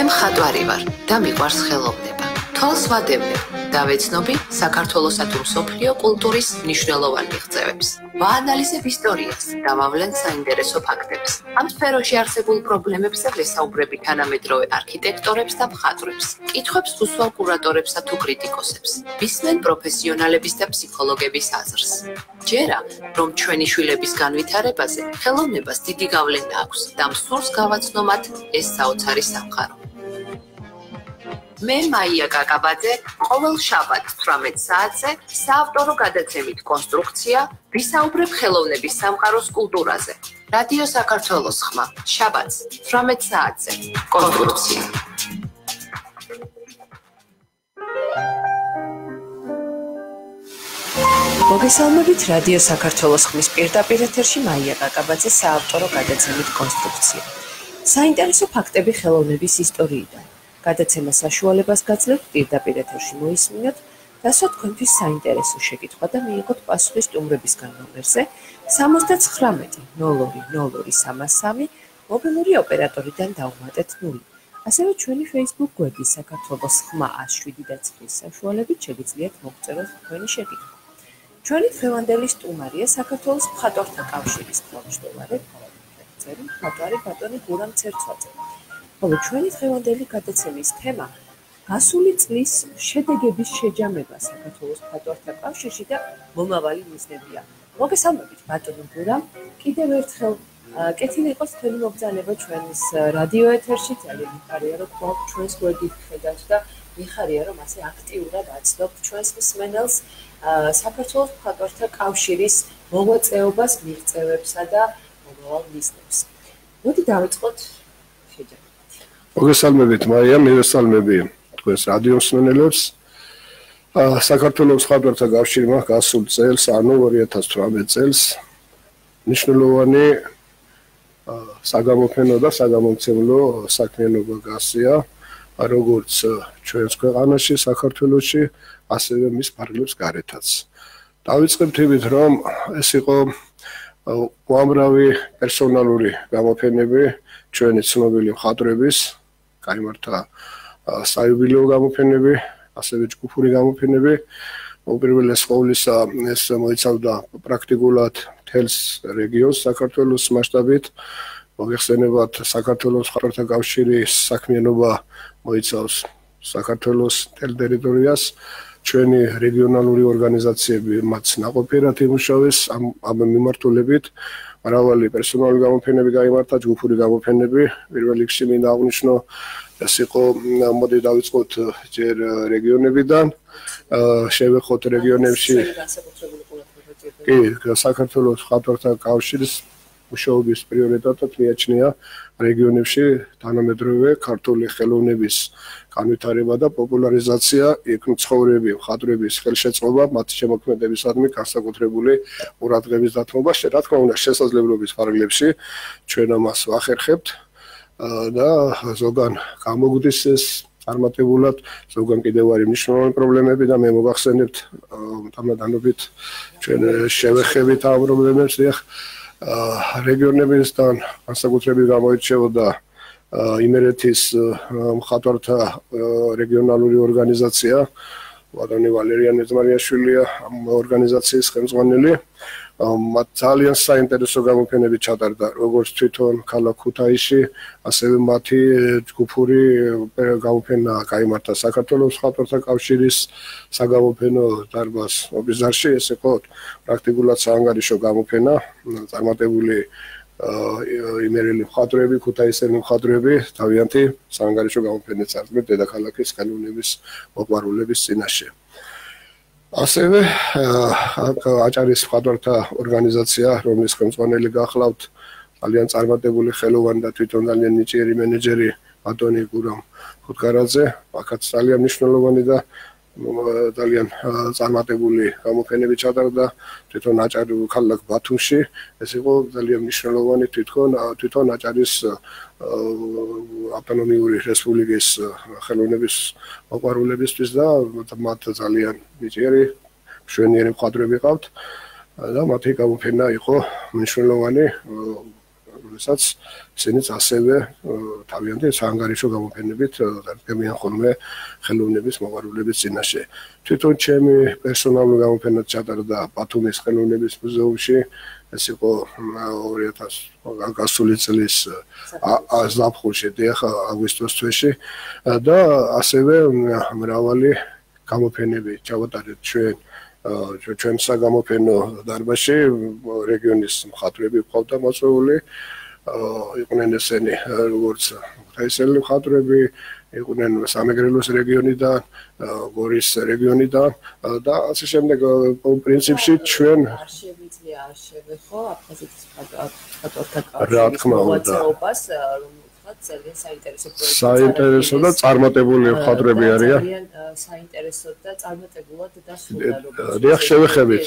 მხატვარი ვარ და მიყვარს ხელოვნება. თვალს ვადევნებ და ვეცნობი საქართველოსა თუ მსოფლიო კულტურის მნიშვნელოვან მიღწევებს. ვაანალიზებ ისტორიას და ვავლენ საინტერესო ფაქტებს. ამ სფეროში არსებულ პრობლემებზე ვესაუბრები თანამედროვე არქიტექტორებს და მხატვრებს. კითხვებს უსვამ კურატორებსა თუ კრიტიკოსებს. ვისმენ პროფესიონალების და ფსიქოლოგების აზრს. ჯერა, რომ ჩვენი შვილების განვითარებაზე ხელოვნებას დიდი გავლენა აქვს და მსურს გავაცნო მათ ეს საოცარი სამყარო. მე მაია კაკაბაძე ყოველ შაბათს 18 საათზე საავტორო გადაცემით კონსტრუქცია ვისაუბრებ ხელოვნების სამყაროს კულტურაზე. რადიო საქართველოს ხმა შაბათს 18 საათზე კონსტრუქცია. მოგესალმებით რადიო საქართველოს ხმის პირდაპირ ეთერში მაია კაკაბაძის საავტორო გადაცემით კონსტრუქცია. საინტერესო ფაქტები ხელოვნების ისტორიიდან. გადაცემა საშუალებას გაძლევთ პირდაპირ ეთერში მოისმინოთ, დასვა თქვენთვის საინტერესო შეკითხვა და მიიღოთ პასუხი სტუმრებისგან ნომერზე 79 02 03 მობილური ოპერატორიდან დავუმატეთ 0. ასევე ჩვენი Facebook გვერდის საქართველოს ხმა 107 და წლის საშუალებით შეგიძლიათ მოგწეროთ თქვენი შეკითხვა. ჩვენი დღევანდელი სტუმარია საქართველოს მხატვართა კავშირის თავვმჯდომარე მხატვარი ბ.ნი გურამ ცერცვაძე. ხოლო ჩვენი დღევანდელი გადაცემის თემა გასული წლის შედეგების შეჯამება საქართველოს მხატვართა კავშირში და მომავალი მიზნებია. მოგესალმებით ბ.ნი გურამ, კიდევ ერთხელ კეთილი იყოს თქვენი მობრძანება ჩვენს რადიო ეთერში. ძალიან მიხარია რომ თქვენ ჩვენს გვერდით ხედავთ და მიხარია რომ ასე აქტიურად აცნობთ ჩვენს მსმენელს საქართველოს მხატვართა კავშირის მოღვაწეობას, მიღწევებსა და მომავალ მიზნებს. მოდი დავიწყოთ შეჯამება. მოგესალმებით მაია, მივესალმები თქვენს რადიო მსმენელებს. საქართველოს მხატვართა კავშირმა გასულ წელს, ანუ 2018 წელს მნიშვნელოვანი საგამოფენო და საგამომცემლო საქმიანობა გასწია, როგორც ჩვენს ქვეყანაში, საქართველოში, ასევე მის ფარგლებს გარეთაც. დავიწყებთ იმით, რომ ეს იყო უამრავი პერსონალური გამოფენები ჩვენი ცნობილი მხატვრების, გაიმართა საიუბილეო გამოფენები, ასევე ჯგუფური გამოფენები. უპირველეს ყოვლისა ეს მოიცავდა პრაქტიკულად მთელს რეგიონს საქართველოს მასშტაბით. მოგეხსენებათ, საქართველოს მხატვართა კავშირის საქმიანობა მოიცავს საქართველოს მთელ ტერიტორიას. ჩვენი რეგიონალური ორგანიზაციები მათ ნაყოფიერად იმუშავეს ამ მიმართულებით. მრავალი პერსონალური გამოფენები გაიმართა, ჯგუფური გამოფენები. პირველ რიგში მინდა აღვნიშნო, ეს იყო, მოდი დავიწყოთ ჯერ რეგიონებიდან. შევეხოთ რეგიონებში. კი, საქართველოს მხატვართა კავშირის მუშაობის პრიორიტეტად მიაჩნია რეგიონებში თანამედროვე ქართული ხელოვნების განვითარება და პოპულარიზაცია, იქ მცხოვრები მხატვრების ხელშეწყობა, მათი შემოქმედებისადმი განსაკუთრებული ყურადღების დათმობა, რა თქმა უნდა, შესაძლებლობის ფარგლებში ჩვენ ამას ვახერხებთ და ზოგან გამოგვდის ეს წარმატებულად, ზოგან კიდევ არის მნიშვნელოვანი პრობლემები და მე მოგახსენებთ თამადანობით ჩვენ შევეხებით ამ პრობლემებს. რეგიონებისგან განსაკუთრებით გამოირჩეოდა იმერეთის მხატვართა რეგიონალური ორგანიზაცია, ბ.ნი ვალერიან ეძმარიაშვილია ამ ორგანიზაციის ხელმძღვანელი. მათ ძალიან საინტერესო გამოფენები ჩატარდა, როგორც თვითონ ქალაქ ქუთაისში, ასევე მათი ჯგუფური გამოფენა გაიმართა საქართველოს მხატვართა კავშირის საგამოფენო დარბაზ ობიზარში. ეს იყო პრაქტიკულად საანგარიშო გამოფენა, წარმატებული იმერელი მხატვრები, ქუთაისელი მხატვრები თავიანთი საანგარიშო გამოფენებს წარდგნენ დედაქალაქის ხელოვნების მოყვარულების წინაშე. ასევე აჭარის მხატვართა ორგანიზაცია, რომლის ხელმძღვანელი გახლავთ ძალიან წარმატებული ხელოვანი და თვითონ ძალიან ნიჭიერი მენეჯერი ბ.ნი გურამ ხუთგარაძე, აქაც ძალიან მნიშვნელოვანი და ძალიან წარმატებული გამოფენები ჩატარდა თვითონ აჭარის ქალაქ ბათუმში. ეს იყო ძალიან მნიშვნელოვანი თვითონ აჭარის ავტონომიური რესპუბლიკის ხელოვნების მოყვარულებისთვის და მათ ძალიან ნიჭიერი მშვენიერი მხატვრები ყავთ და მათი გამოფენა იყო მნიშვნელოვანი, როდესაც ისინიც ასევე თავიანთი საანგარიშო გამოფენებით დარგებიან ხოლმე ხელოვნების მოყვარულების წინაშე. თვითონ ჩემი პერსონალური გამოფენა ჩატარდა ბათუმის ხელოვნების მუზეუმში. ეს იყო 2000 გასული წლის ზაფხულში, აგვისტოს თვეში და ასევე მრავალი გამოფენები ჩავატარეთ ჩვენ საგამოფენო დარბაზში, რეგიონის მხატვრები ყავდა მოწვეული, იყვნენ ესენი როგორც თაისელი მხატვრები, იყვნენ სამეგრელოს რეგიონიდან, გორის რეგიონიდან და ასე შემდეგ პრინციპში ჩვენ არ შევიძლია არ შევეხო აფხაზეთის მხატვართა კავშირის მოღვაწეობას, რომელსაც ძალიან საინტერესო პროექტი. საინტერესო და წარმატებული მხატვრები არიან. ძალიან საინტერესო და წარმატებულად დასრულდა როგორც. დიახ, შევეხებით.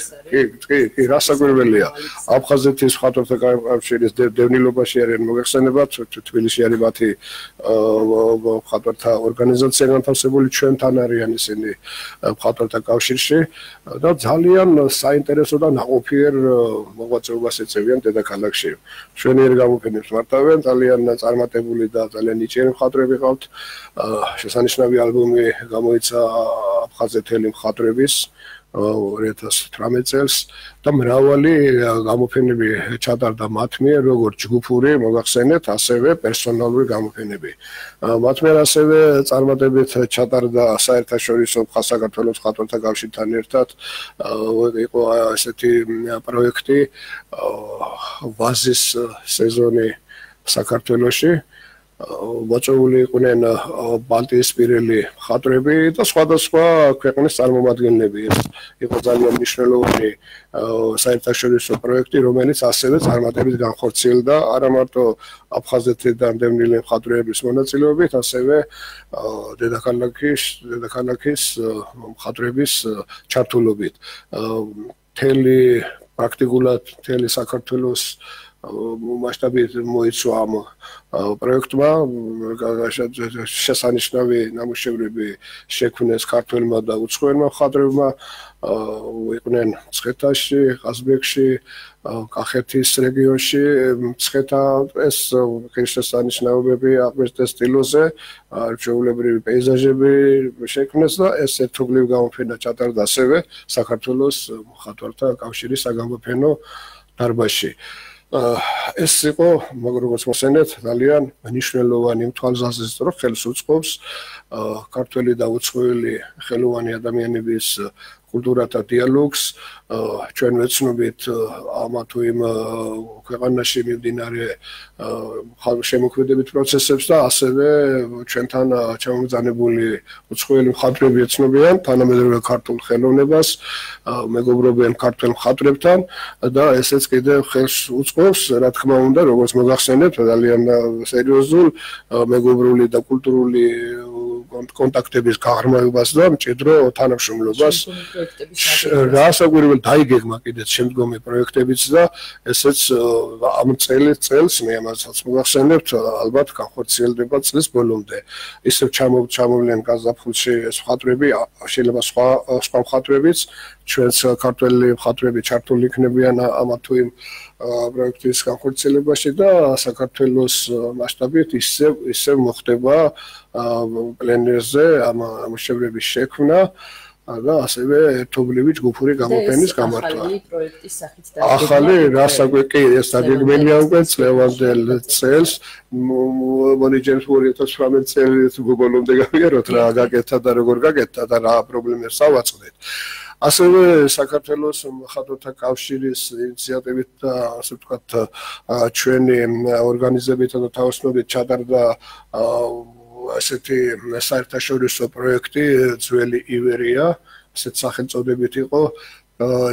კი, რასაკვირველია. აფხაზეთის მხატვართა კავშირის დევნილობაში არიან მოგეხსენებათ, თბილისში არის მათი მხატვართა ორგანიზაცია განთავსებული, ჩვენთან არიან ისინი მხატვართა კავშირში და ძალიან საინტერესო და ნაყოფიერ მოღვაწეობას ეწევიან დედაქალაქში. ჩვენიერ გამოფენებს მართავენ, ძალიან წარმატებული და ძალიან ნიჭიერი მხატვრები ყავთ. შესანიშნავი ალბომი გამოიცა აფხაზეთელი მხატვრების 2018 წელს და მრავალი გამოფენები ჩატარდა მათ მიერ, როგორც ჯგუფური, მოგახსენეთ, ასევე პერსონალური გამოფენები. მათ მიერ ასევე წარმატებით ჩატარდა საერთაშორისო საქართველოს მხატვართა კავშირთან ერთად იყო ესეთი პროექტი ვაზის სეზონი საქართველოში. მოწვეული იყვნენ ბალტიისპირელი მხატვრები და სხვადასხვა ქვეყნის წარმომადგენლები. ეს იყო ძალიან მნიშვნელოვანი საერთაშორისო პროექტი, რომელიც ასევე წარმატებით განხორციელდა არა მარტო აფხაზეთიდან დევნილი მხატვრების მონაწილეობით, ასევე დედაქალაქის მხატვრების ჩართულობით. პრაქტიკულად მთელი საქართველოს მასშტაბით მოიცვა ამ პროექტმა, შესანიშნავი ნამუშევრები შექმნეს ქართველმა და უცხოელმა მხატვრებმა, იყვნენ მცხეთაში, ყაზბეგში, კახეთის რეგიონში, მცხეთა ეს ღირსშესანიშნაობები აღბეჭდეს სტილოზე, ჩვეულებრივი პეიზაჟები შექმნეს და ეს ერთობლივ გამოფენა ჩატარდა ასევე საქართველოს მხატვართა კავშირის საგამოფენო დარბაზში. ეს იყო, როგორც მოსენეთ, ძალიან მნიშვნელოვანი თვალსაზრისით, რომ ხელს უწყობს ქართველი და უცხოელი ხელოვანი ადამიანების კულტურათა დიალოგს, ჩვენ ვეცნობით ამა თუ იმ ქვეყანაში მიმდინარე შემოქმედებით პროცესებს და ასევე ჩვენთან ჩამოგზავნებული უცხოელი მხატვრები ეცნობიან თანამედროვე ქართულ ხელოვნებას, მეგობრობენ ქართველ მხატვრებთან და ესეც კიდევ ხელს უწყობს, რა თქმა უნდა, როგორც მოგახსენებთ, ძალიან სერიოზულ მეგობრული და კულტურული კონტაქტების გაღრმავებას და მჭიდრო თანამშრომლობას. რასაკვირველი დაიგეგმა კიდეც შემდგომი პროექტებიც და ესეც ამ წელს მე ამასაც მოგახსენებთ, ალბათ განხორციელდება წლის ბოლომდე. ისევ ჩამოვლენ გაზაფხულში ეს მხატვრები, შეიძლება სხვა მხატვრებიც, ჩვენს ქართველი მხატვრები ჩართული იქნებიან ამა თუ იმ პროექტის განხორციელებაში და საქართველოს მასშტაბით ისევ მოხდება პლენერზე ამ ნამუშევრების შექმნა და ასევე ერთობლივი ჯგუფური გამოფენის გამართვა. ახალი პროექტის სახით ახალი რასაკვირველი ეს დაგეგმილია უკვე წლევანდელ წელს, მონიჯერს 2018 წელს ბოლომდე გავიაროთ რა გაკეთა და როგორ გაკეთა და რა პრობლემებს ავაწყდეთ. ასევე საქართველოს მხატვართა კავშირის ინიციატივით და ასე ვთქვათ ჩვენი ორგანიზებით და თავისუფლებით ჩატარდა ასეთი საერთაშორისო პროექტი ძველი ივერია, ასეთ სახელწოდებით იყო.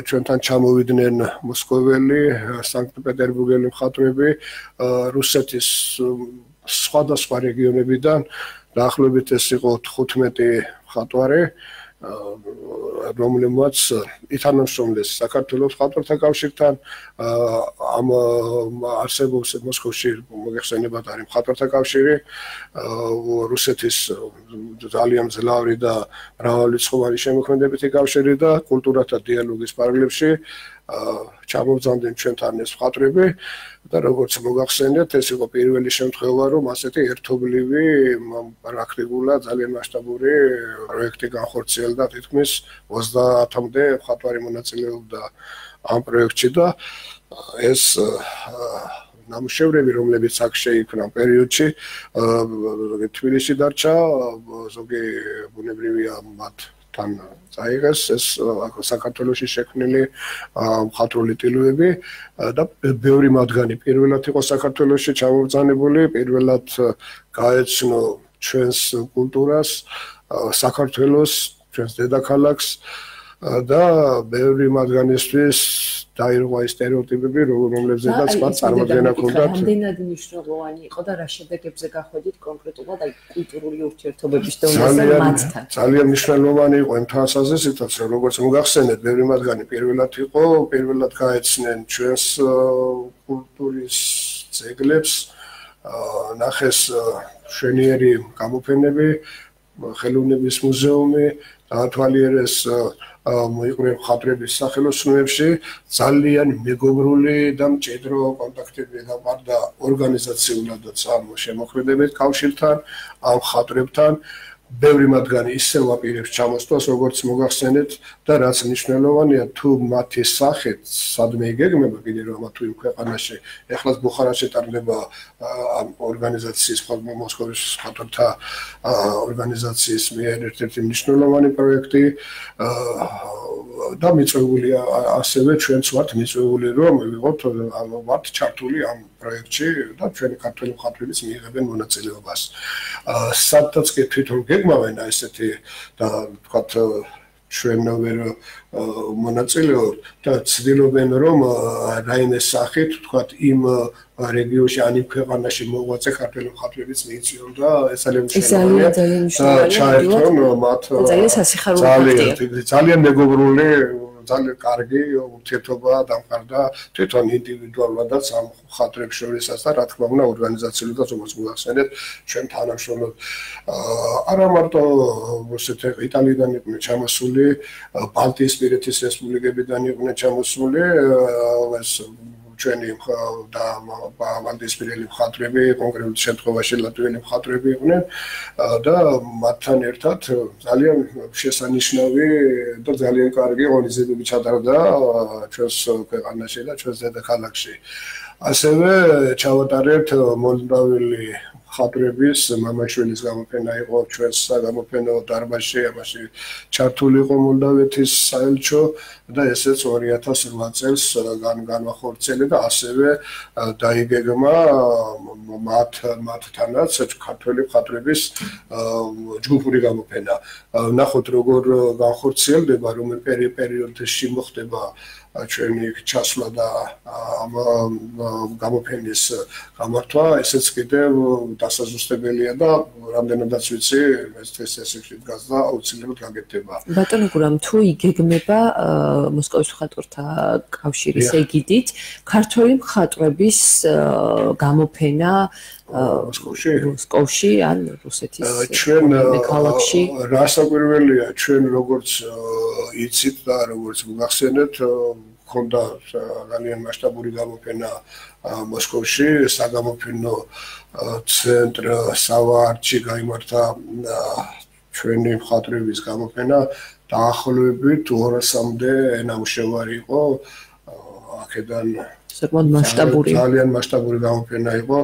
ჩვენთან ჩამოვიდნენ მოსკოველი, სანქტ-პეტერბურგელი მხატვრები, რუსეთის სხვადასხვა რეგიონებიდან, დაახლოებით ეს იყო 15 მხატვარი, რომელმაც ითანამშრომლეს საქართველოს მხატვართა კავშირთან, ამ არსებობს მოსკოვში მოგეხსენებათ არის მხატვართა კავშირი, რუსეთის ძალიან მძლავრი და მრავალრიცხოვანი შემოქმედებითი კავშირი და კულტურათა დიალოგის პარალელში ჩამოვზანდნენ ჩვენთან ეს მხატვრები და როგორც მოგახსენეთ, ეს იყო პირველი შემთხვევა, რომ ასეთი ერთობლივი პრაქტიკულად ძალიან მასშტაბური პროექტი განხორციელდა, თითქმის 30-მდე მხატვარი მონაწილეობდა ამ პროექტში და ეს ნამუშევრები, რომლებიც აქ შეიქმნა პერიოდში, თბილისში დარჩა, ზოგი ბუნებრივია მათთან წაიღეს ეს საქართველოში შექმნილი მხატვრული ტილოები და ბევრი მათგანი პირველად იყო საქართველოში ჩამობრძანებული, პირველად გაეცნო ჩვენს კულტურას, საქართველოს, ჩვენს დედაქალაქს და ბევრი მათგანისთვის დაირღვა ის სტერეოტიპები, რომლებზედაც მათ წარმოდგენა ჰქონდათ. რამდენად მნიშვნელოვანი იყო და რა შედეგებზე გახვედით კონკრეტულად აი კულტურული ურთიერთობების დონეზე მათთან? ძალიან მნიშვნელოვანი იყო იმ თვალსაზრისითაც, რომ როგორც მოგახსენეთ, ბევრი მათგანი პირველად გაეცნენ ჩვენს კულტურის ძეგლებს, ნახეს მშვენიერი გამოფენები, ხელოვნების მუზეუმი, დაათვალიერეს მოიყვრე მხატვრების სახელოსნოებში, ძალიან მეგობრული და მჭიდრო კონტაქტები გაყარდა ორგანიზაციულადაც ამ შემოქმედებით კავშირთან, ამ მხატვრებთან. ბევრი მათგანი ისევ აპირებს ჩამოსვლას, როგორც მოგახსენეთ და რაც მნიშვნელოვანია, თუ მათი სახით სადმე იგეგმება კიდე რომ თუ იმ ქვეყანაში, ეხლაც ბუხარაში ტარდება ამ ორგანიზაციის მოსკოვის მხატვართა ორგანიზაციის მიერ ერთ-ერთი მნიშვნელოვანი პროექტი და მიწვეულია ასევე ჩვენც ვართ მიწვეული რომ ვიყოთ ვართ ჩართული ამ პროექტში და ჩვენი ქართველი მხატვრებიც მიიღებენ მონაწილეობას. სადაც კი თვითონ გეგმავენ ესეთი და ვთქვათ ჩვენ ვერ მონაწილეობთ და ცდილობენ რომ რაიმე სახით ვთქვათ იმ რეგიონში ან იმ ქვეყანაში მოღვაწე ქართველი მხატვრებიც მიიწვიონ და ეს ძალიან მნიშვნელოვანია. ძალიან მეგობრული ძალიან კარგი ურთიერთობა დამყარდა თვითონ ინდივიდუალურადაც ამ მხატვრებს შორისაც და რა თქმა უნდა ორგანიზაციულადაც როგორც მოგახსენეთ ჩვენ თანამშრომლობთ არა მარტო რუსეთი იტალიიდან იყვნენ ჩამოსული ბალტიისპირეთის რესპუბლიკებიდან იყვნენ ჩამოსული ეს ჩვენი და ბალტიისპირელი მხატვრები კონკრეტულ შემთხვევაში ლატვიელი მხატვრები იყვნენ და მათთან ერთად ძალიან შესანიშნავი და ძალიან კარგი ღონისძიებები ჩატარდა ჩვენს ქვეყანაში და ჩვენს დედაქალაქში. ასევე ჩავატარებთ მოლდაველი მხატვრების მამაშვილის გამოფენა იყო ჩვენს გამოფენო დარბაზში, ამაში ჩართული იყო მოლდავეთის საელჩო და ესეც 2008 წელს განვახორციელდა და ასევე დაიგეგმა მათთანაც ქართველი მხატვრების ჯგუფური გამოფენა. ნახოთ როგორ განხორციელდება, რომელ პერიოდში მოხდება ჩვენი ჩასვლა და გამოფენის გამართვა, ესეც კიდევ დასაზუსტებელია და რამდენადაც ვიცი, ეს წესებში დგას და აუცილებლად გაკეთდება. ბატონო გურამ, თუ იგეგმება მოსკოვის მხატვართა კავშირის ეგიდით, ქართველი მხატვრების გამოფენა მოსკოვში ან რუსეთის ქალაქში რასაკვირველია ჩვენ როგორც იცით და როგორც მოგახსენეთ ქონდა ძალიან მასშტაბური გამოფენა მოსკოვში საგამოფენო ცენტრ სავარჩი გაიმართა ჩვენი მხატვრების გამოფენა დაახლოებით 200-მდე ნამუშევარი იყო აქედან ძალიან მასშტაბური გამოფენა იყო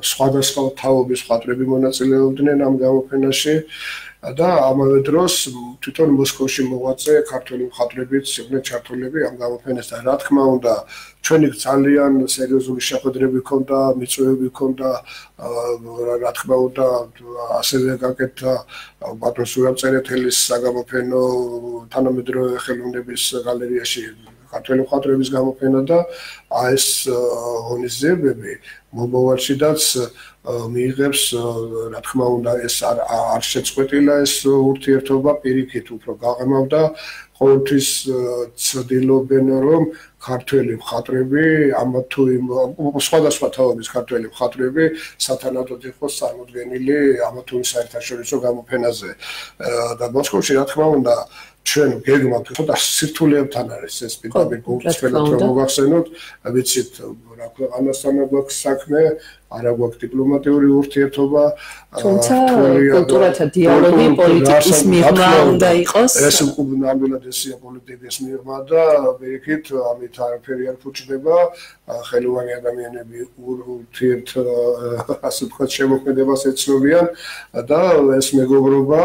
სხვადასხვა თაობის მხატვრები მონაწილეობდნენ ამ გამოფენაში და ამავე დროს თვითონ მოსკოვში მოღვაწე ქართველი მხატვრებიც იყვნენ ჩართულები ამ გამოფენასთან. რა თქმა უნდა, ჩვენი ძალიან სერიოზული შეხვედრები ჰქონდა, მიწვევები ჰქონდა, რა თქმა უნდა, ასევე გაკეთდა ბატონ სურამ წერეთელის საგამოფენო თანამედროვე ხელოვნების გალერეაში ქართველი მხატვრების გამოფენა და ეს ღონისძიებები მომავალშიდაც მიიღებს, რა თქმა უნდა, ეს არ შეწყვეტილა ეს ურთიერთობა, პირიქით უფრო გაღრმავდა, ყოველთვის ცდილობენ, რომ ქართველი მხატვრები, ამა თუ იმ სხვადასხვა თაობის ქართველი მხატვრები სათანადოდ იყოს წარმოდგენილი ამა თუ იმ საერთაშორისო გამოფენაზე. და მოსკოვში, რა თქმა უნდა, ჩვენ გეგმავთ ცოტა სირთულეებთან არის ეს პირდაპირ გულწრფელად რომ მოგახსენოთ, ვიცით რა ქვეყანასთან გვაქვს საქმე, არა გვაქვს დიპლომატიური ურთიერთობა, თუმცა კულტურათა დიალოგი პოლიტიკის მიღმა უნდა იყოს. ეს ნამდვილად ესია პოლიტიკის მიღმა და ვიქით ამით არაფერი არ ფუჭდება, ხელოვანი ადამიანები ურთიერთ ასე ვთქვათ შემოქმედებას ეცნობიან და ეს მეგობრობა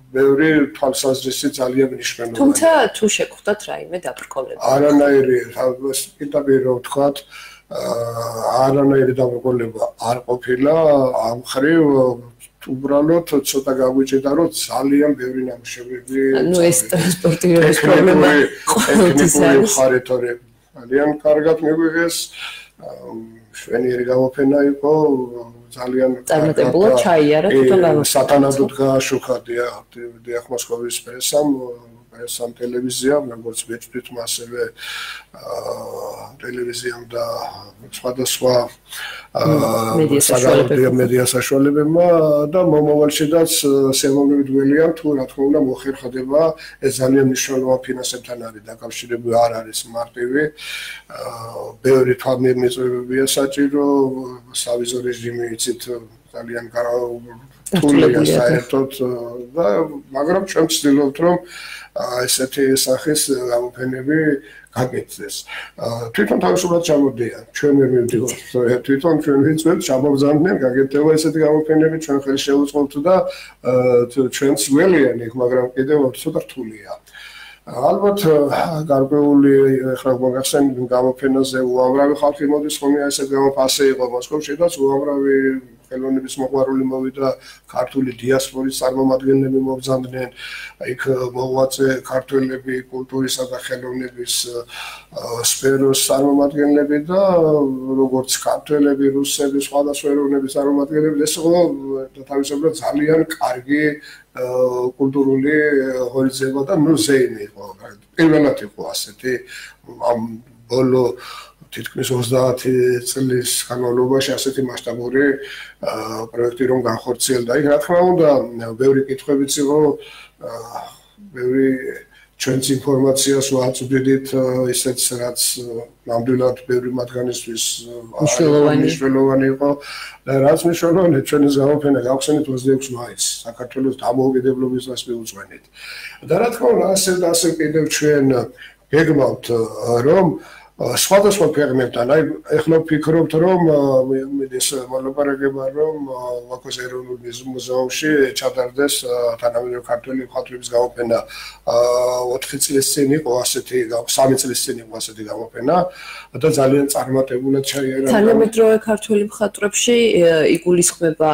ბევრი თვალსაზრისით ძალიან მნიშვნელოვანია. თუმცა თუ შეგხვდათ რაიმე დაბრკოლება. არანაირი, პირდაპირ რომ ვთქვათ, არანაირი დაბრკოლება არ ყოფილა, ამ მხრივ უბრალოდ ცოტა გაგვიჭირდა, რომ ძალიან ბევრი ნამუშევრები, ანუ ეს ტრანსპორტირების პრობლემა ყოველთვის არის. ძალიან კარგად მიგვიღეს, შვენიერი გამოფენა იყო, ძალიან წარმატებულად ჩაიარა თვითონ გამოფენა. სათანადოდ გააშუქა დიახ მოსკოვის პრესამ ტელევიზიამ, როგორც ვეჭვით, ასევე ტელევიზიამ და სხვადასხვა მედია საშუალებებმა და მომავალშიდაც სიამოვნებით გველია, თუ რა თქმა უნდა მოხერხდება, ეს ძალიან მნიშვნელოვანი ფინანსებთან არის დაკავშირებული, არ არის მარტივი. ბევრი თვალმიწვევებია საჭირო, სავიზო რეჟიმი იცით ძალიან რთულია საერთოდ და მაგრამ ჩვენ ვცდილობთ, რომ ესეთი სახის გამოფენები გაკეთდეს. თვითონ თავისუფლად ჩამოდიან. ჩვენ ვერ მივდივართ. თვითონ ჩვენ ვიცით, ჩამოვზანდნენ გაკეთდება ესეთი გამოფენები, ჩვენ ხელი შევუწყობთ და ჩვენც გველიან იქ, მაგრამ კიდევ ცოტა რთულია. ალბათ გარკვეული ახლა მოგახსენებთ გამოფენაზე უამრავი ხალხი მოდის ხოლმე ესეთ გამოფასე იყო მოსკოვში და უამრავი ხელოვნების მოყვარული მოვიდა, ქართული დიასპორის წარმომადგენლები მობრძანდნენ, იქ მოღვაწე ქართველები, კულტურისა და ხელოვნების სფეროს წარმომადგენლები და როგორც ქართველები, რუსები, სხვადასხვა ეროვნების წარმომადგენლები, ეს იყო თავისებურად ძალიან კარგი კულტურული ღონისძიება და მუზეუმი იყო. პირველად იყო ასეთი ამ ბოლო თითქმის 30 წლის განმავლობაში ასეთი მასშტაბური პროექტი რომ განხორციელდა. იქ რა თქმა უნდა, ბევრი კითხვებიც იყო, ბევრი ჩვენც ინფორმაციას ვაწვდით ისეთ რაც ნამდვილად ბევრი მათგანისთვის მნიშვნელოვანი იყო და რაც მნიშვნელოვანი ჩვენი გამოფენა გავხსენით 26 მაისს საქართველოს დამოუკიდებლობის დღეს მიუძღვენით. და რა თქმა უნდა, ასე კიდევ ჩვენ გეგმავთ რომ სხვადასხვა ქვეყნებთან, აი ეხლა ვფიქრობთ, რომ ეს მოლაპარაკება, რომ ვაკოს ეროვნულ მუზეუმში ჩატარდეს თანამედროვე ქართული მხატვრების გამოფენა 4 წლის წინ იყო ასეთი, 3 წლის წინ იყო ასეთი გამოფენა და ძალიან წარმატებულად ჩაიარა. თანამედროვე ქართული მხატვრებში იგულისხმება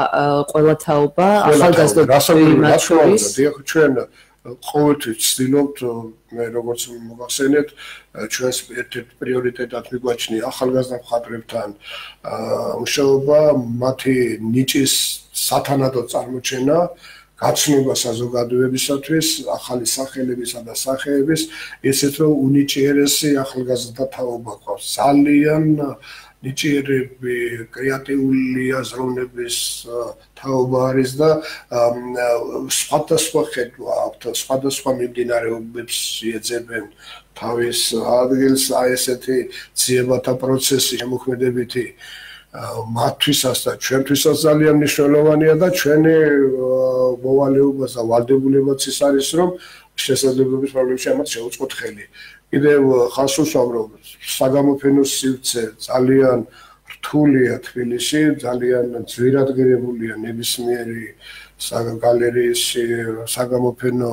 ყველა თაობა, ახალგაზრდობრივი მათ შორის. ჩვენ ყოველთვის ვცდილობთ, მე როგორც მოგახსენეთ, ჩვენს ერთ-ერთ პრიორიტეტად მიგვაჩნია ახალგაზრდა მხატვრებთან მუშაობა, მათი ნიჭის სათანადოდ წარმოჩენა, გაცნობა საზოგადოებისათვის, ახალი სახელებისა და სახეების, ისეთ რომ უნიჭიერესი ახალგაზრდა თაობა ყავს. ძალიან ნიჭიერები, კრეატიული აზროვნების თაობა არის და სხვადასხვა ხედვა აქვთ, სხვადასხვა მიმდინარეობებს შეეძებენ თავის ადგილს, აი ესეთი ძიებათა პროცესი შემოქმედებითი მათთვისაც და ჩვენთვისაც ძალიან მნიშვნელოვანია და ჩვენი მოვალეობა და ვალდებულებაც ის არის, რომ შესაძლებლობის პრობლემებში ამათ შევუწყოთ ხელი. კიდევ ხაზს უსვამ, რომ საგამოფენო სივრცე ძალიან რთულია თბილისში, ძალიან ძვირადღირებულია ნებისმიერი გალერეის საგამოფენო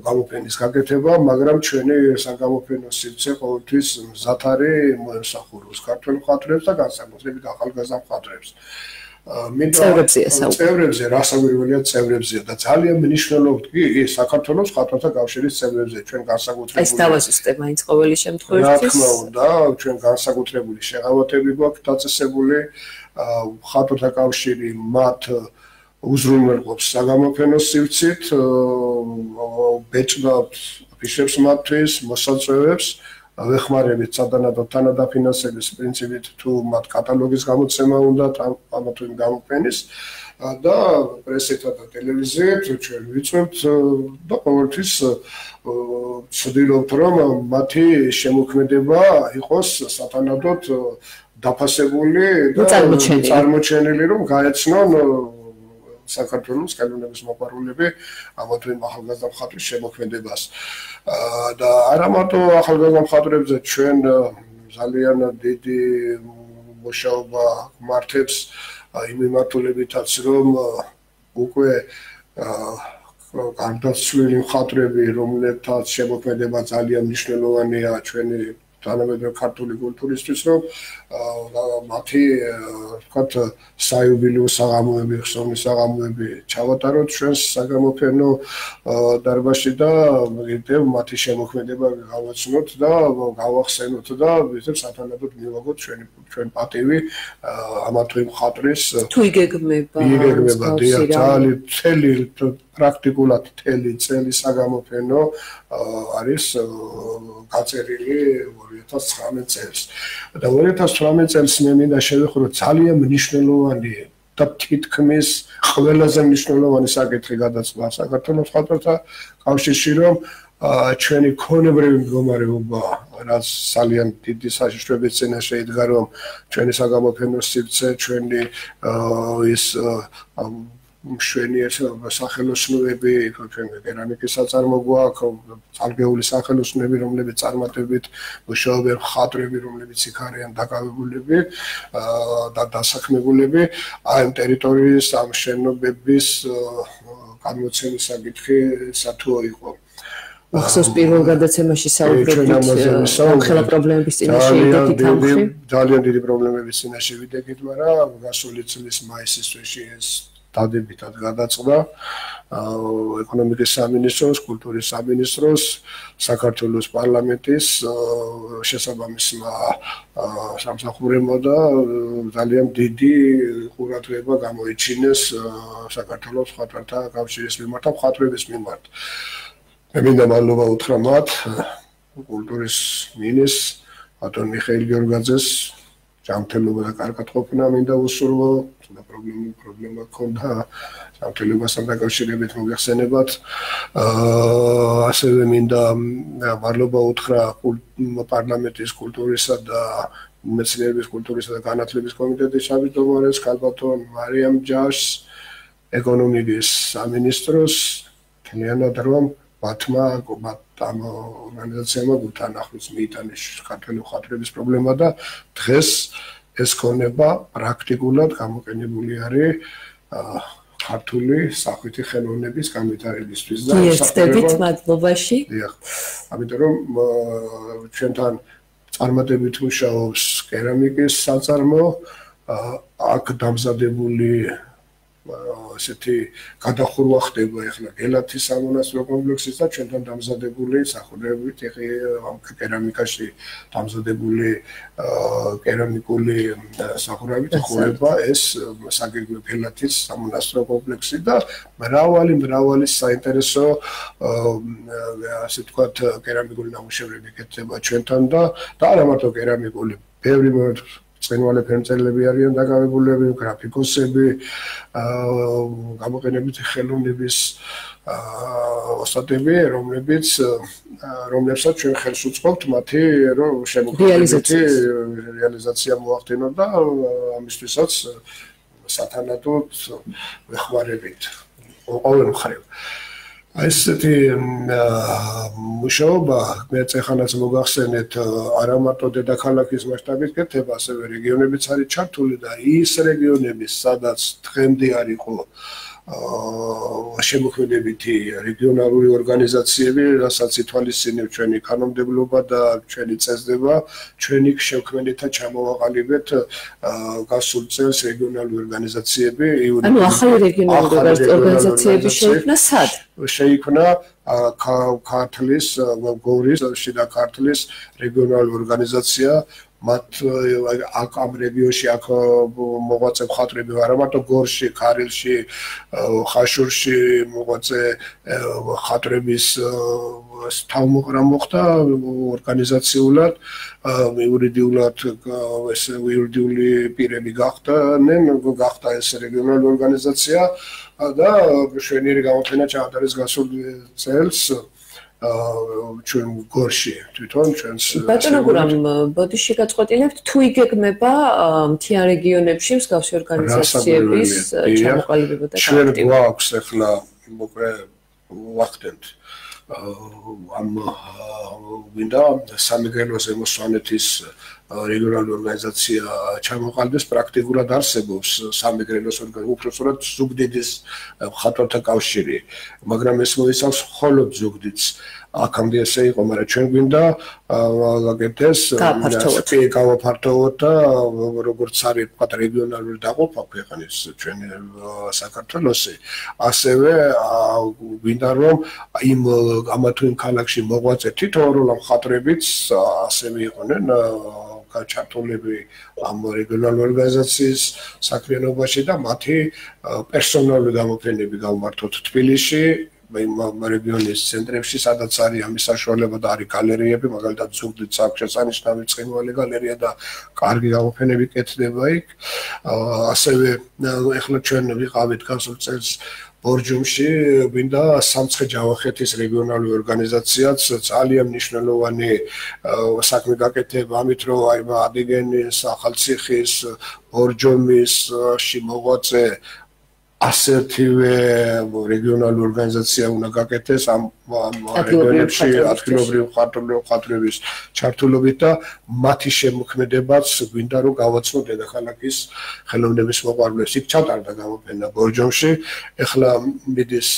გამოფენის გაკეთება, მაგრამ ჩვენი საგამოფენო სივრცე ყოველთვის მზად არის მოემსახუროს ქართველ მხატვრებს და განსაკუთრებით ახალგაზრდა მხატვრებს. წევრებზე, რასაკვირველია წევრებზეა და ძალიან მნიშვნელოვანია კი საქართველოს მხატვართა კავშირის წევრებზე ჩვენ განსაკუთრებული ეს თავაზობს თემაიც ყოველი შემთხვევაში. რა თქმა უნდა, ჩვენ განსაკუთრებული შეღავათები გვაქვს დაწესებული მხატვართა კავშირი მათ უზრუნველყოფს საგამოფენო სივრცით, ბეჭდავს ფიშებს მათთვის, მოსაწვევებს, ვეხმარებით სათანადო თანადაფინანსების პრინციპით თუ მათ კატალოგის გამოცემა უნდათ ამა თუ იმ გამოფენის და პრესითა და ტელევიზიით ჩვენ ვიწვევთ და ყოველთვის ვცდილობთ რომ მათი შემოქმედება იყოს სათანადოდ დაფასებული და წარმოჩენილი რომ გაეცნონ საქართველოს კანონების მოყვარულები ამა თუ იმ ახალგაზრდა მხატვრის შემოქმედებას და არა მარტო ახალგაზრდა მხატვრებზე ჩვენ ძალიან დიდი მუშაობა მართებს იმ მიმართულებითაც რომ უკვე გარდაცვლილი მხატვრები რომლებთაც შემოქმედება ძალიან მნიშვნელოვანია ჩვენი თანამედროვე ქართული კულტურისთვის რომ მათი ვთქვათ საიუბილეო საღამოები, ხსოვნის საღამოები ჩავატაროთ ჩვენს საგამოფენო დარბაზში და კიდევ მათი შემოქმედება გავაცნოთ და გავახსენოთ და ისევ სათანადოდ მივაგოთ ჩვენ პატივი ამა თუ იმ მხატვრის თუ იგეგმება ძალიან წელი პრაქტიკულად მთელი წელი საგამოფენო არის გაწერილი 2019 წელს. და 2018 წელს მე მინდა შევეხო ძალიან მნიშვნელოვანი და თითქმის ყველაზე მნიშვნელოვანი საკითხი გადაწყდა საქართველოს მხატვართა კავშირში რომ ჩვენი ქონებრივი მდგომარეობა რაც ძალიან დიდი საშიშროების წინაშე იდგა რომ ჩვენი საგამოფენო სივრცე ჩვენი ის მშვენიერ სახელოსნოები, ჩვენ კერამიკის საწარმო გვაქვს, ალგეული სახელოსნოები, რომლებიც წარმატებით მუშაობენ, მხატვრები, რომლებიც იქ არიან დაკავებულები და დასაქმებულები, ამ ტერიტორიის, ამ შენობების განმოცემის საკითხი სათუო იყო. ახსოვს პირველ გადაცემაში საუბრობთ ხელა პრობლემების წინაშე ვიდექით ამხრივ. ძალიან დიდი პრობლემების წინაშე ვიდექით, მაგრამ გასული წლის მაისის თვეში ეს დადებითად გადაწყდა ეკონომიკის სამინისტროს, კულტურის სამინისტროს, საქართველოს პარლამენტის შესაბამისმა სამსახურებმა და ძალიან დიდი ყურადღება გამოიჩინეს საქართველოს მხატვართა კავშირის მიმართ და მხატვრების მიმართ. მე მინდა მადლობა უთხრა მათ კულტურის მინისტრს ბატონ მიხეილ გიორგაძეს ჯანმრთელობა და კარგად ყოფნა მინდა უსურვო და პრობლემა ჰქონდა ჯანმრთელებასთან დაკავშირებით მოგეხსენებათ ასევე მინდა მადლობა უთხრა პარლამენტის კულტურისა და მეცნიერების კულტურისა და განათლების კომიტეტის თავვმჯდომარეს ქალბატონ მაიამ ჯაშს ეკონომიკის სამინისტროს თლიანად რომ მათმა ამ ორგანიზაციამ გულთან ახლოს მიიტანეს ქართული მხატვრების პრობლემა და დღეს ეს ქონება პრაქტიკულად გამოყენებული არის ქართული სახვითი ხელოვნების განვითარებისთვის და ესწრებით მადლობაში. ამიტომ რომ ჩვენთან წარმატებით მუშაობს კერამიკის საწარმო აქ დამზადებული ასეთი გადახურვა ხდება ახლა გელათის სამონასტრო კომპლექსის და ჩვენთან დამზადებული სახურებით ამ კერამიკაში დამზადებული კერამიკული სახურავით ხდება ეს საგეგმო გელათის სამონასტრო კომპლექსი და მრავალი საინტერესო ასე ვთქვათ კერამიკული ნამუშევრები კეთდება ჩვენთან და არა მარტო კერამიკული ბევრი ცხენვალე ფერმწერლები არიან დაკავებულები, გრაფიკოსები, გამოყენებითი ხელოვნების ოსტატები, რომლებსაც ჩვენ ხელს უწყობთ მათი შემოქმედებითი რეალიზაცია მოახდინოთ და ამისთვისაც სათანადოდ ვეხმარებით ყოველ მხრივ. ესეთი მუშაობა მე წეხანაც მოგახსენეთ არა მარტო დედაქალაქის მასშტაბით კეთება, ასევე რეგიონებიც არის ჩართული და ის რეგიონები, სადაც დღემდე არ იყო შემოქმედებითი რეგიონალური ორგანიზაციები, რასაც ითვალისწინებს ჩვენი კანონმდებლობა და ჩვენი წესდება, ჩვენი შემქმნელთა ჩამოვაყალიბეთ გასულ წელს რეგიონალური ორგანიზაციები. ანუ ახალი რეგიონალური ორგანიზაციები შეიქმნა სად? შეიქმნა ქართლის, გორის, შიდა ქართლის რეგიონალური ორგანიზაცია. მათ ამ რეგიონში აქ მოღვაწე მხატვრები არა მარტო გორში, ქარილში, ხაშურში მოღვაწე მხატვრების თავმოყრა მოხდა ორგანიზაციულად, იურიდიულად ეს იურიდიული პირები გახდა ეს რეგიონალური ორგანიზაცია და მშვენიერი გამოფენა ჩაატარეს გასულ წელს ჩვენ გორში თვითონ ჩვენს ბატონო გურამ ბოდიში გაწყვეტილებთ თუ იგეგმება მთიან რეგიონებში მსგავსი ორგანიზაციების ჩამოყალიბება და ჩვენ გვაქვს ახლა მოკლე ვახდენთ ამ ვინდა სამეგრელოზე მოსვანეთის რეგიონალური ორგანიზაცია ჩამოყალიბდეს პრაქტიკულად არსებობს სამეგრელოს ორგანიზაცია უпроსტად ზუგდიდის მხატვართა კავშირი მაგრამ ეს მოიცავს მხოლოდ ზუგდიდს აქამდე ესე იყო მაგრამ ჩვენ გვინდა გაკეთდეს გავაფართოვოთ და როგორც არის ვთქვათ რეგიონალური დაყოფა ქვეყნის ჩვენი საქართველოსი ასევე გვინდა რომ იმ ამა თუ იმ ქალაქში მოღვაწე თითოეული მხატვრებიც ასევე იყვნენ ჩართულები ამ რეგიონალური ორგანიზაციის საქმიანობაში და მათი პერსონალური გამოფენები გავმართოთ თბილისში რეგიონის ცენტრებში სადაც არის ამის საშუალება და არის გალერეები მაგალითად ზუგდიდს აქვს შესანიშნავი ცხინველი გალერეა და კარგი გამოფენები კეთდება იქ ასევე ეხლა ჩვენ ვიყავით გასულ წელს ბორჯომში გვინდა სამცხე-ჯავახეთის რეგიონალური ორგანიზაციაც ძალიან მნიშვნელოვანი საქმე გაკეთება ამით რომ აი ადიგენის ახალციხის ბორჯომისში მოღვაწე ასერთივე რეგიონალური ორგანიზაცია უნდა გაკეთდეს ამ რეგიონებში ადგილობრივი მხატვრების ჩართულობით და მათი შემოქმედებაც გვინდა რომ გავაცნოთ დედაქალაქის ხელოვნების მოყვარულებს. იქ ჩატარდა გამოფენა ბორჯომში. ეხლა მიდის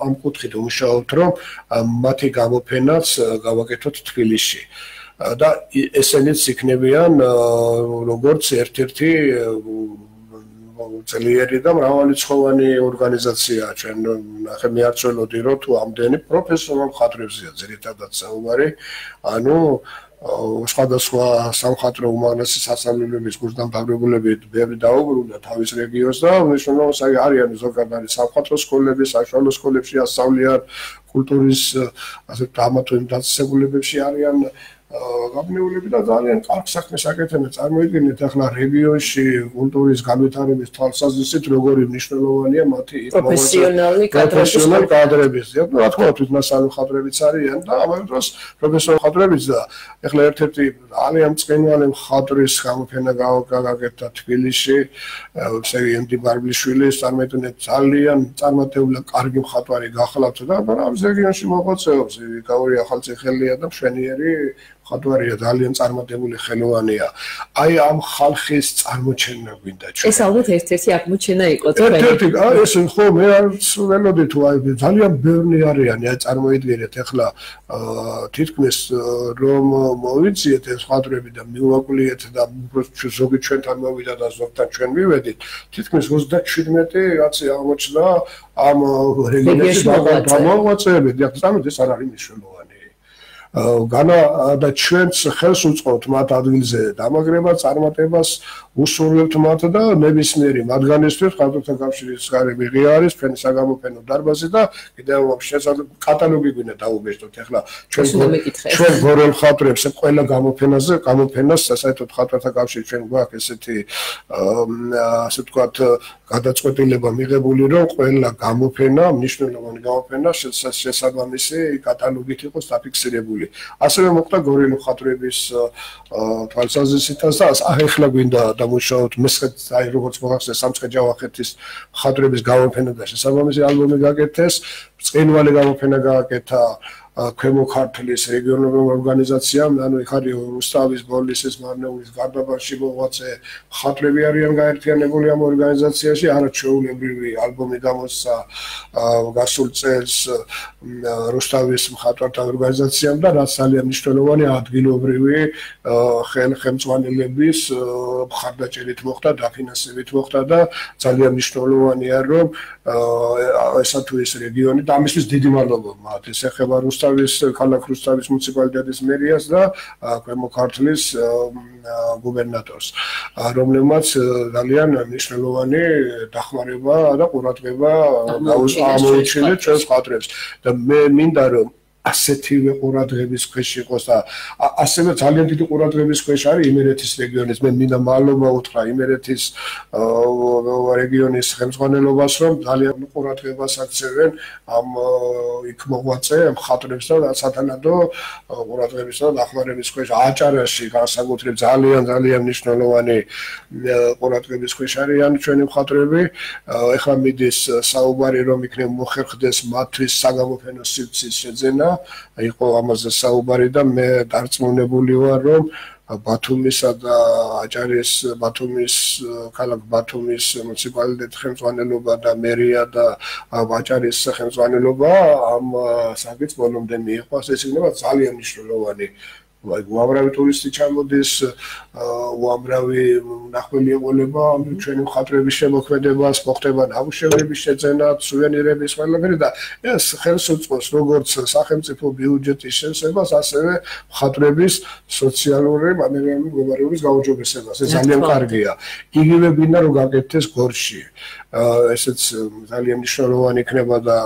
ამ კუთხით ვმუშაობთ რომ მათი გამოფენაც გავაკეთოთ თბილისში. და ესენიც იქნებიან როგორც ერთ-ერთი ძლიერი და მრავალრიცხოვანი ორგანიზაცია ჩვენ ნახე მიარწველოდი რომ თუ ამდენი პროფესიონალ მხატვრებზეა ძირითადად საუბარი ანუ სხვადასხვა სამხატვრო უმაღლესი სასწავლებლების კურსდამთავრებულები ბევრი დაუბრუნდა თავის რეგიონს და მნიშვნელოვანი არიან ზოგადად არის სამხატვრო სკოლები, საშუალო სკოლებში ასწავლიან კულტურის ასე ამა თუ იმ დაწესებულებებში არიან გაბნეულები და ძალიან კარგ საქმეს აკეთებენ. წარმოიდგინეთ ახლა რეგიონში კულტურის განვითარების თვალსაზრისით როგორი მნიშვნელოვანია მათი პროფესიონალი კადრების. რა თქმა უნდა თვითნასწავლი მხატვრებიც არიან და ამავე დროს პროფესიონალი მხატვრებიც და ახლა ერთ-ერთი ძალიან წყინვალე მხატვრის გამოფენა გავაკეთდა თბილისში სერგეი ბარბლიშვილის წარმოიდგინეთ ძალიან წარმატებული კარგი მხატვარი გახლავთ და ამ რეგიონში მოღვაწეობს გაური ახალციხელია და მშვენიერი მხატვარია ძალიან წარმატებული ხელოვანია. აი ამ ხალხის წარმოჩენა გვინდა ჩვენ. ეს ალბათ ერთ-ერთი აღმოჩენა იყო, თორე ერთ-ერთი ეს ხო მე არც ველოდი თუ აი ძალიან ბევრი არიან, აი წარმოიდგინეთ ახლა თითქმის რომ მოვიციეთ ეს მხატვრები და მივაკვლიეთ და ზოგი ჩვენთან მოვიდა და ზოგთან ჩვენ მივედით, თითქმის 37 კაცი აღმოჩნდა ამ რეგიონში გამოღვაწეები. ეს არ არის მნიშვნელოვანი. განა და ჩვენც ხელს უწყობთ მათ ადგილზე დამაგრება წარმატებას უსურვებთ მათ და ნებისმიერი მათგანისთვის მხატვართა კავშირის გარემი ღია არის ჩვენი საგამოფენო დარბაზი და კიდევ შესაძლოა კატალოგი გვინდა დაუბეჭდოთ ახლა ჩვენ გორელ მხატვრებს ყველა გამოფენას საერთოდ მხატვართა კავშირი ჩვენ გვაქვს ესეთი ასე ვთქვათ გადაწყვეტილება მიღებული რომ ყველა გამოფენა მნიშვნელოვანი გამოფენა შესაბამისი კატალოგით იყოს დაფიქსირებული. ასევე მოხდა გორელი მხატვრების თვალსაზრისითაც და ახლა გვინდა დამუშავოთ მესხეთ აი როგორც მოახსენე სამცხე-ჯავახეთის მხატვრების გამოფენა და შესაბამისი ალბომი გაკეთეს, წყინვალი გამოფენა გააკეთა ქვემო ქართლის რეგიონულ ორგანიზაციამ, ანუ იქ არის რუსთავის, ბოლნისის, მარნეულის, გარდაბანში მოღვაწე მხატვრები არიან გაერთიანებული ამ ორგანიზაციაში, არაჩვეულებრივი ალბომი გამოსცა გასულ წელს რუსთავის მხატვართა ორგანიზაციამ და რაც ძალიან მნიშვნელოვანი ადგილობრივი ხელმძღვანელების მხარდაჭერით მოხდა, დაფინანსებით მოხდა და ძალიან მნიშვნელოვანია რომ ესა თუ ის რეგიონი და ამისთვის დიდი მადლობა მათ. ეს ეხება რუსთავის ქალაქ რუსთავის მუნიციპალიტეტის მერიას და ქვემო ქართლის გუბერნატორს, რომლებმაც ძალიან მნიშვნელოვანი დახმარება და ყურადღება გამოუჩინეთ ჩვენს მხატვრებს და მე მინდა რომ ასეთივე ყურადღების ქვეშ იყოს და ასევე ძალიან დიდი ყურადღების ქვეშ არის იმერეთის რეგიონის. მე მინდა მადლობა უთხრა იმერეთის რეგიონის ხელმძღვანელობას, რომ ძალიან ყურადღებას აქცევენ ამ იქ მოღვაწე მხატვრებს და სათანადო ყურადღების და დახმარების ქვეშ აჭარაში განსაკუთრებით ძალიან მნიშვნელოვანი ყურადღების ქვეშ არიან ჩვენი მხატვრები. ეხლა მიდის საუბარი რომ იქნებ მოხერხდეს მათთვის საგამოფენო სივრცის შეძენა. იყო ამაზე საუბარი და მე დარწმუნებული ვარ რომ ბათუმისა და აჭარის ბათუმის ქალაქ ბათუმის მუნიციპალიტეტის ხელმძღვანელობა და მერია და აჭარის ხელმძღვანელობა ამ საკითხს ბოლომდე მიიყვას. ეს იქნება ძალიან მნიშვნელოვანი. უამრავი ტურისტი ჩამოდის, უამრავი მნახველი ეყოლება ჩვენი მხატვრების შემოქმედებას, მოხდება ნამუშევრების შეძენა, სუვენირების ყველაფერი და ეს ხელს უწყობს როგორც სახელმწიფო ბიუჯეტის შევსებას, ასევე მხატვრების სოციალური მანერალური მდგომარეობის გაუმჯობესებას. ეს ძალიან კარგია. იგივე გინდა რომ გაკეთდეს გორში. ესეც ძალიან მნიშვნელოვანი იქნება და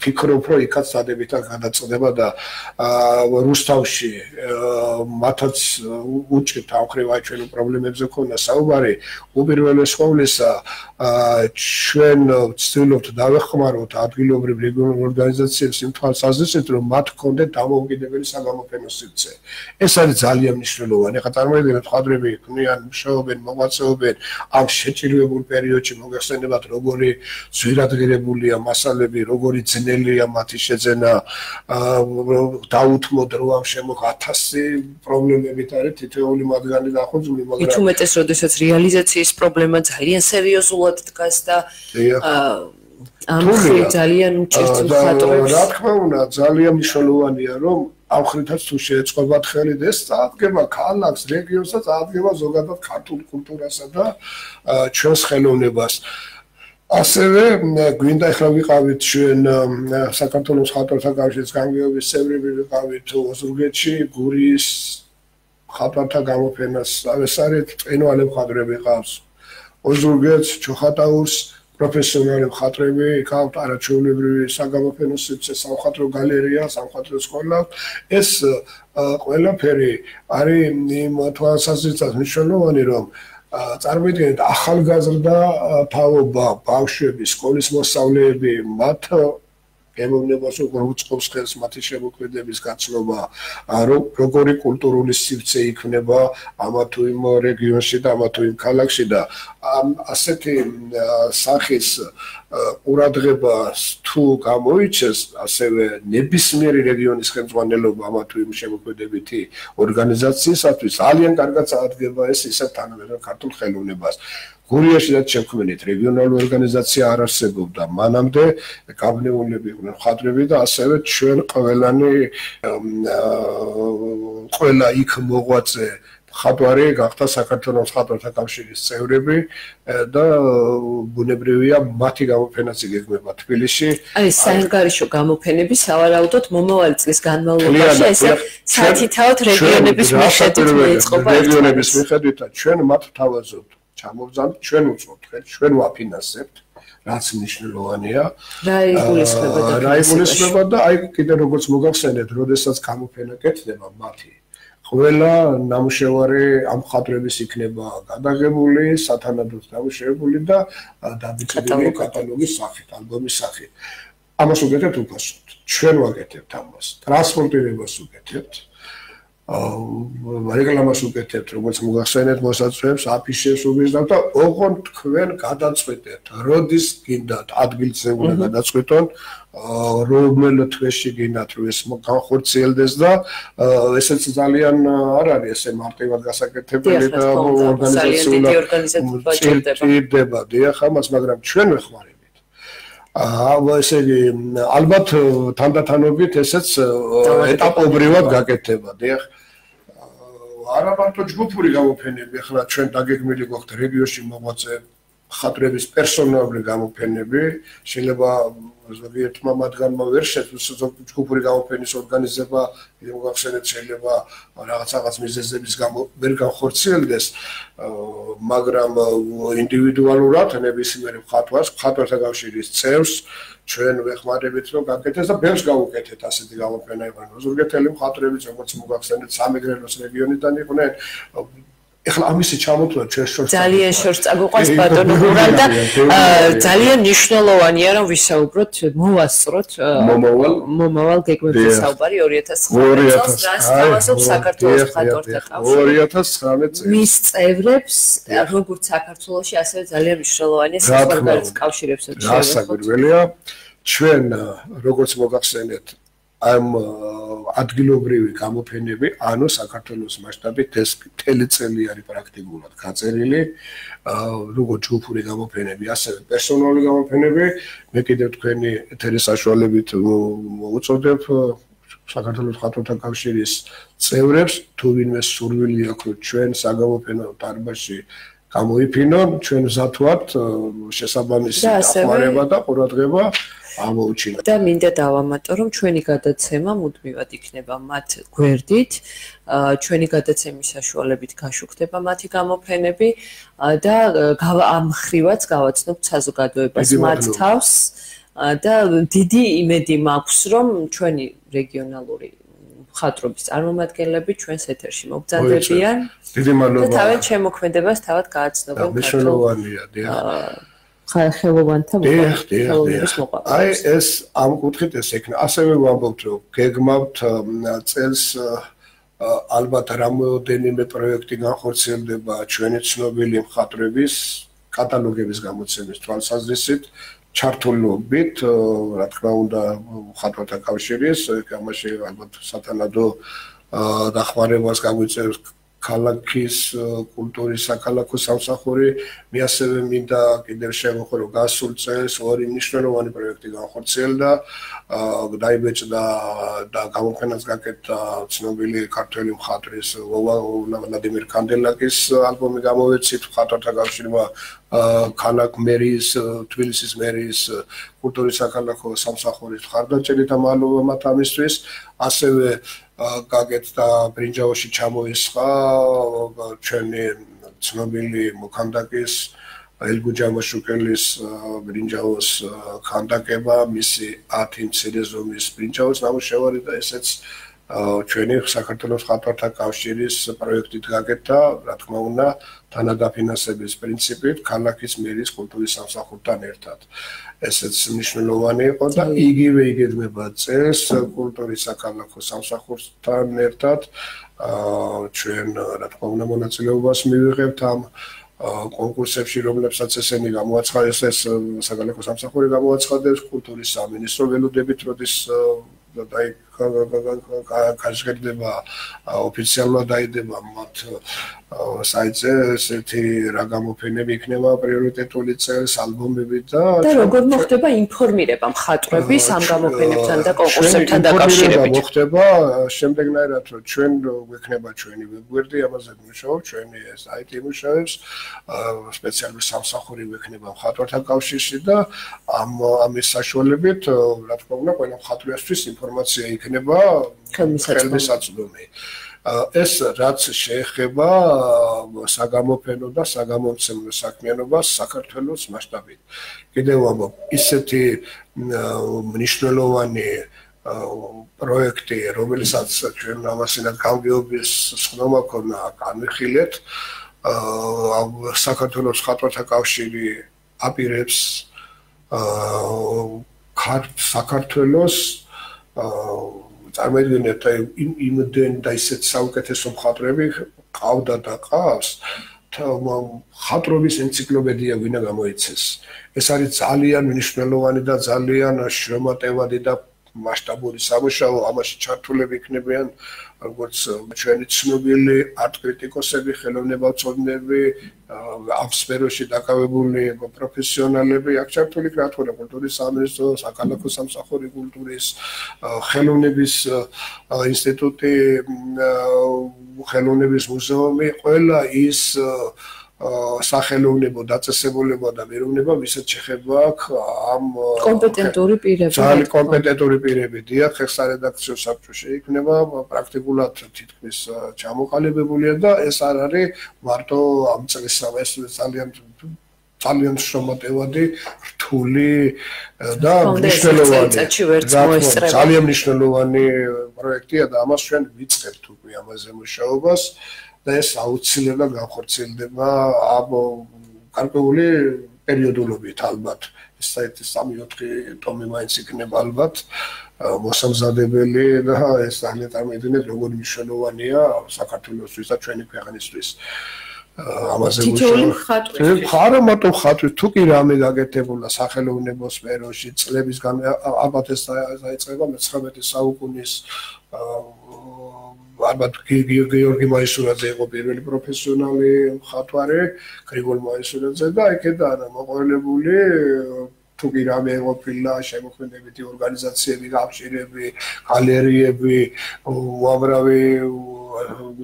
ფიქრობ რომ იქაც დადებითად გადაწყვეტება და რუსთავში მათაც უჭირთ ამხრივ აი ჩვენ პრობლემებზე ქონდა საუბარი. უპირველეს ყოვლისა ჩვენ ვცდილობთ დავეხმაროთ ადგილობრივ რეგიონულ ორგანიზაციებს იმ თვალსაზრისით რომ მათ ჰქონდეთ დამოუკიდებელი საგამოფენო სივრცე. ეს არის ძალიან მნიშვნელოვანი. ეხლა წარმოიდგინეთ მხატვრები ქმნიან, მუშაობენ, მოღვაწეობენ ამ შეჭირვებულ პერიოდში მოგეხსენებათ როგორი ძვირადღირებულია მასალები, როგორი ძნელია მათი შეძენა, დაუთმოთ რომ ამ შემოგ 1000 პრობლემებით არის თითოეული მათგანი დახუძული, მაგრამ მით უმეტეს როდესაც რეალიზაციის პრობლემა ძალიან სერიოზულად დგას და ამ ხრი ძალიან უჭირთ მხატვრებს. რა თქმა უნდა, ძალიან მნიშვნელოვანია რომ ამ ხრითაც თუ შეეწყობათ ხელი და ეს წარადგება ქალაქს, რეგიონს და წარადგება ზოგადად ქართულ კულტურასა და ჩვენს ხელოვნებას. ასევე გვინდა ახლა ვიყავით ჩვენ საქართველოს მხატვართა კავშირის გამგეობის წევრები ვიყავით ოზურგეთში, გურის მხატვართა გამოფენას ავესარეთ, წინვალე მხატვრები ყავს. ოზურგეთს, ჩოხატაურს პროფესიონალი მხატვრები, იქ არაჩვეულებრივი საგამოფენო სივრცე, სამხატვრო გალერეა, სამხატვრო სკოლა. ეს ყველაფერი არის იმ თვალსაზრისით მნიშვნელოვანი, რომ წარმოიდგინეთ ახალგაზრდა თაობა, ბავშვები, სკოლის მოსწავლეები, მათ ემოვნებას უწყობს ხელს მათი შემოქმედების გაცნობა, როგორი კულტურული სივრცე იქნება ამა თუ იმ რეგიონში და ამა თუ იმ ქალაქში და ასეთი სახის ყურადღებას თუ გამოიჩეს, ასევე ნებისმიერი რეგიონის ხელმძღვანელობა ამა თუ იმ შემოქმედებითი ორგანიზაციისათვის ძალიან კარგად წარადგება ეს ისევ თანამედროვე ქართულ ხელოვნებას. გურიაში რაც შექმნით რეგიონალური ორგანიზაცია არ არსებობდა მანამდე, გაბნეულები იყვნენ მხატვრები და ასევე ჩვენ ყველა იქ მოღვაწე მხატვარი გახდა საქართველოს მხატვართა კავშირის წევრები და ბუნებრივია მათი გამოფენაც იგეგმება თბილისში. აი საერთაშორისო გამოფენები სავარაუდოდ მომავალი წლის განმავლობაში ესე საათითაოდ რეგიონების მიხედვით მეწყობა. რეგიონების მიხედვით ჩვენ მათ თავაზობთ. ჩამოვძამთ, ჩვენ უწევთ ხელს, ჩვენ ვაფინანსებთ, რაც მნიშვნელოვანია. რა იგულისხმება და აი კიდე როგორც მოგახსენეთ, როდესაც გამოფენა კეთდება მათი ყველა ნამუშევარი ამ მხატვრების იქნება გადაღებული, სათანადოდ დამუშავებული და დაბეჭდილი კატალოგის სახით, ალბომის სახით. ამას უკეთებთ უფასოდ. ჩვენ ვაკეთებთ ამას. ტრანსპორტირებას უკეთებთ. რეკლამას უკეთებთ, როგორც მოგახსენეთ მოსაწვევს, აფიშებს უგიზნავთ და ოღონდ თქვენ გადაწყვეტეთ, როდის გინდათ ადგილზე უნდა გადაწყვეტონ, რომელ თვეში გინდათ რომ ეს განხორციელდეს და ესეც ძალიან არ არის ესე მარტივად გასაკეთებელი და ორგანიზაციულად ჭირდება დიახ ამას, მაგრამ ჩვენ ვეხმარებით. ესე იგი ალბათ თანდათანობით ესეც ეტაპობრივად გაკეთდება, დიახ. არა მარტო ჯგუფური გამოფენები, ახლა ჩვენ დაგეგმილი გვაქვს რეგიონში მოღვაწე მხატვრების პერსონალური გამოფენები, შეიძლება ზოგიერთმა მათგანმა ვერ შეძლოს ჯგუფური გამოფენის ორგანიზება, მოგახსენეთ შეიძლება რაღაც მიზეზების გამო ვერ განხორციელდეს, მაგრამ ინდივიდუალურად ნებისმიერ მხატვართა კავშირის წევრს ჩვენ ვეხმარებით რომ გაკეთდეს და ბევრს გავუკეთეთ ასეთი გამოფენა იყო. ზოგიერთელი მხატვრებიც როგორც მოგახსენეთ სამეგრელოს რეგიონიდან იყვნენ. ეხლა ამისი ჩამოთვლა ჩვენ შორს ძალიან შორს წაგვიყვანს ბატონო გურამ და ძალიან მნიშვნელოვანია რომ ვისაუბროთ მოვასწროთ მომავალ გეგმებზე საუბარი 2019 წელს რაც სთავაზობს საქართველოს მხატვართა კავშირი 2019 წელს მის წევრებს როგორც საქართველოში ასევე ძალიან მნიშვნელოვანია საზღვარგარეთ კავშირებსაც შეგვიძლია ჩვენ როგორც მოგახსენეთ ამ ადგილობრივი გამოფენები, ანუ საქართველოს მასშტაბით ეს მთელი წელი არის პრაქტიკულად გაწერილი, როგორც ჯგუფური გამოფენები, ასევე პერსონალური გამოფენები. მე კიდევ თქვენი ეთერის საშუალებით მოუწოდებ საქართველოს მხატვართა კავშირის წევრებს, თუ ვინმე სურვილი აქვს, რომ ჩვენ საგამოფენო დარბაზში გამოიფინონ, ჩვენ მზად ვართ შესაბამისი დახმარება და ყურადღება ამოუჩინოთ. და მინდა დავამატო, რომ ჩვენი გადაცემა მუდმივად იქნება მათ გვერდით, ჩვენი გადაცემის საშუალებით გაშუქდება მათი გამოფენები და ამ ხრივაც გავაცნობთ საზოგადოებას მათ თავს და დიდი იმედი მაქვს, რომ ჩვენი რეგიონალური მხატვრობის წარმომადგენლები ჩვენს ეთერში მოგზაურდებიან და თავის შემოქმედებას თავად გააცნობენ მნიშვნელოვანია, დიახ. ხელოვანთა ხელოვნების მოყვარულებს. აი ეს ამ კუთხით ეს ექნა. ასევე ვამბობთ, რომ გეგმავთ წელს ალბათ რამოდენიმე პროექტი განხორციელდება ჩვენი ცნობილი მხატვრების კატალოგების გამოცემის თვალსაზრისით, ჩართულობით, რა თქმა უნდა, მხატვართა კავშირის, ამაში ალბათ სათანადო დახმარებას გამოიწევს ქალაქის კულტურის საქალაქო სამსახური. მე ასევე მინდა კიდევ შევეხო გასულ წელს ორი მნიშვნელოვანი პროექტი განხორციელდა, დაიბეჭდა და გამოფენას გაკეთდა ცნობილი ქართველი მხატვრის ვლადიმერ კანდელაკის ალბომი გამოვეცით მხატვართა კავშირმა ქალაქ მერიის თბილისის მერიის კულტურის საქალაქო სამსახურის მხარდაჭერით და მადლობა მათ ამისთვის. ასევე გაკეთდა ბრინჯაოში ჩამოისხა ჩვენი ცნობილი მოქანდაკის ელგუჯამაშუკელის ბრინჯაოს ქანდაკება, მისი 10 მცირე ზომის ბრინჯაოს ნამუშევარი და ესეც ჩვენი საქართველოს მხატვართა კავშირის პროექტით გაკეთდა, რა თქმა უნდა, თანადაფინანსების პრინციპით ქალაქის მერიის კულტურის სამსახურთან ერთად. ესეც მნიშვნელოვანი იყო და იგივე იგეგმება წელს კულტურის საქალაქო სამსახურთან ერთად ჩვენ რა თქმა უნდა მონაწილეობას მივიღებთ ამ კონკურსებში, რომლებსაც ესენი გამოაცხადეს, ეს საქალაქო სამსახური გამოაცხადებს კულტურის სამინისტრო ველოდებით, როდის გაჟღერდება ოფიციალურად დაიდება მათ საიტზე ესეთი რა გამოფენები იქნება პრიორიტეტული წელს ალბომები და როგორ მოხდება ინფორმირება მხატვრების ამ გამოფენებთან და კონკურსებთან დაკავშირებით? მოხდება შემდეგნაირად, რომ ჩვენ გვექნება ჩვენი ვებგვერდი, ამაზე მუშაობთ, ჩვენი საიტი მუშაობს, სპეციალური სამსახური გვექნება მხატვართა კავშირში და ამის საშუალებით, რა თქმა უნდა, ყველა მხატვრისთვის ინფორმაცია იქნება ხელმისაწვდომი. ეს რაც შეეხება საგამოფენო და საგამომცემლო საქმიანობას საქართველოს მასშტაბით. კიდევ ვამბობ, ისეთი მნიშვნელოვანი პროექტი, რომელსაც ჩვენ ამასინად გამგეობის სხდომა ქონა განვიხილეთ, საქართველოს მხატვართა კავშირი აპირებს საქართველოს წარმოიდგინეთ იმდენ და ისეთ საუკეთესო მხატვრები ყავდა და ყავს მხატვრობის ენციკლოპედია ვინა გამოიცეს. ეს არის ძალიან მნიშვნელოვანი და ძალიან შრომატევადი და მასშტაბური სამუშაო, ამაში ჩართულები იქნებიან როგორც ჩვენი ცნობილი არტ-კრიტიკოსები, ხელოვნებაცოდნები, ამ სფეროში დაკავებული პროფესიონალები, აქ ჩართული რა თქმა უნდა კულტურის სამინისტრო, საქალაქო სამსახური კულტურის, ხელოვნების ინსტიტუტი, ხელოვნების მუზეუმი, ყველა ის სახელოვნებო დაწესებულება და მეროვნება ვისაც შეხება აქვს ამ კომპეტენტური პირები. ძალიან კომპეტენტური პირები დიახ, ხე სარედაქციო საბჭოში იქნება პრაქტიკულად თითქმის ჩამოყალიბებულია და ეს არ არის მარტო ამ წლის ეს ძალიან შრომატევადი, რთული და მნიშვნელოვანი ძალიან მნიშვნელოვანი პროექტია და ამას ჩვენ ვიწყებთ უკვე ამაზე მუშაობას. და ეს აუცილებლად განხორციელდება ამ გარკვეული პერიოდულობით ალბათ. ეს საერთოდ 3-4 ტომი მაინც იქნება ალბათ მოსამზადებელი და ეს ძალიან წარმოიდგინეთ როგორი მნიშვნელოვანია საქართველოსთვის და ჩვენი ქვეყნისთვის. ამაზე მუშაობა. არა მარტო ხატვის, თუ კი რამე გაკეთებულა სახელოვნებო სფეროში წლების ალბათ ეს დაიწყება მე-19 საუკუნის ალბათ გიორგი მაისურაძე იყო პირველი პროფესიონალი მხატვარი, გრიგოლ მაისურაძე და იქედან მოყოლებული თუ კი რამე ყოფილა შემოქმედებითი ორგანიზაციები, კავშირები, გალერეები, უამრავი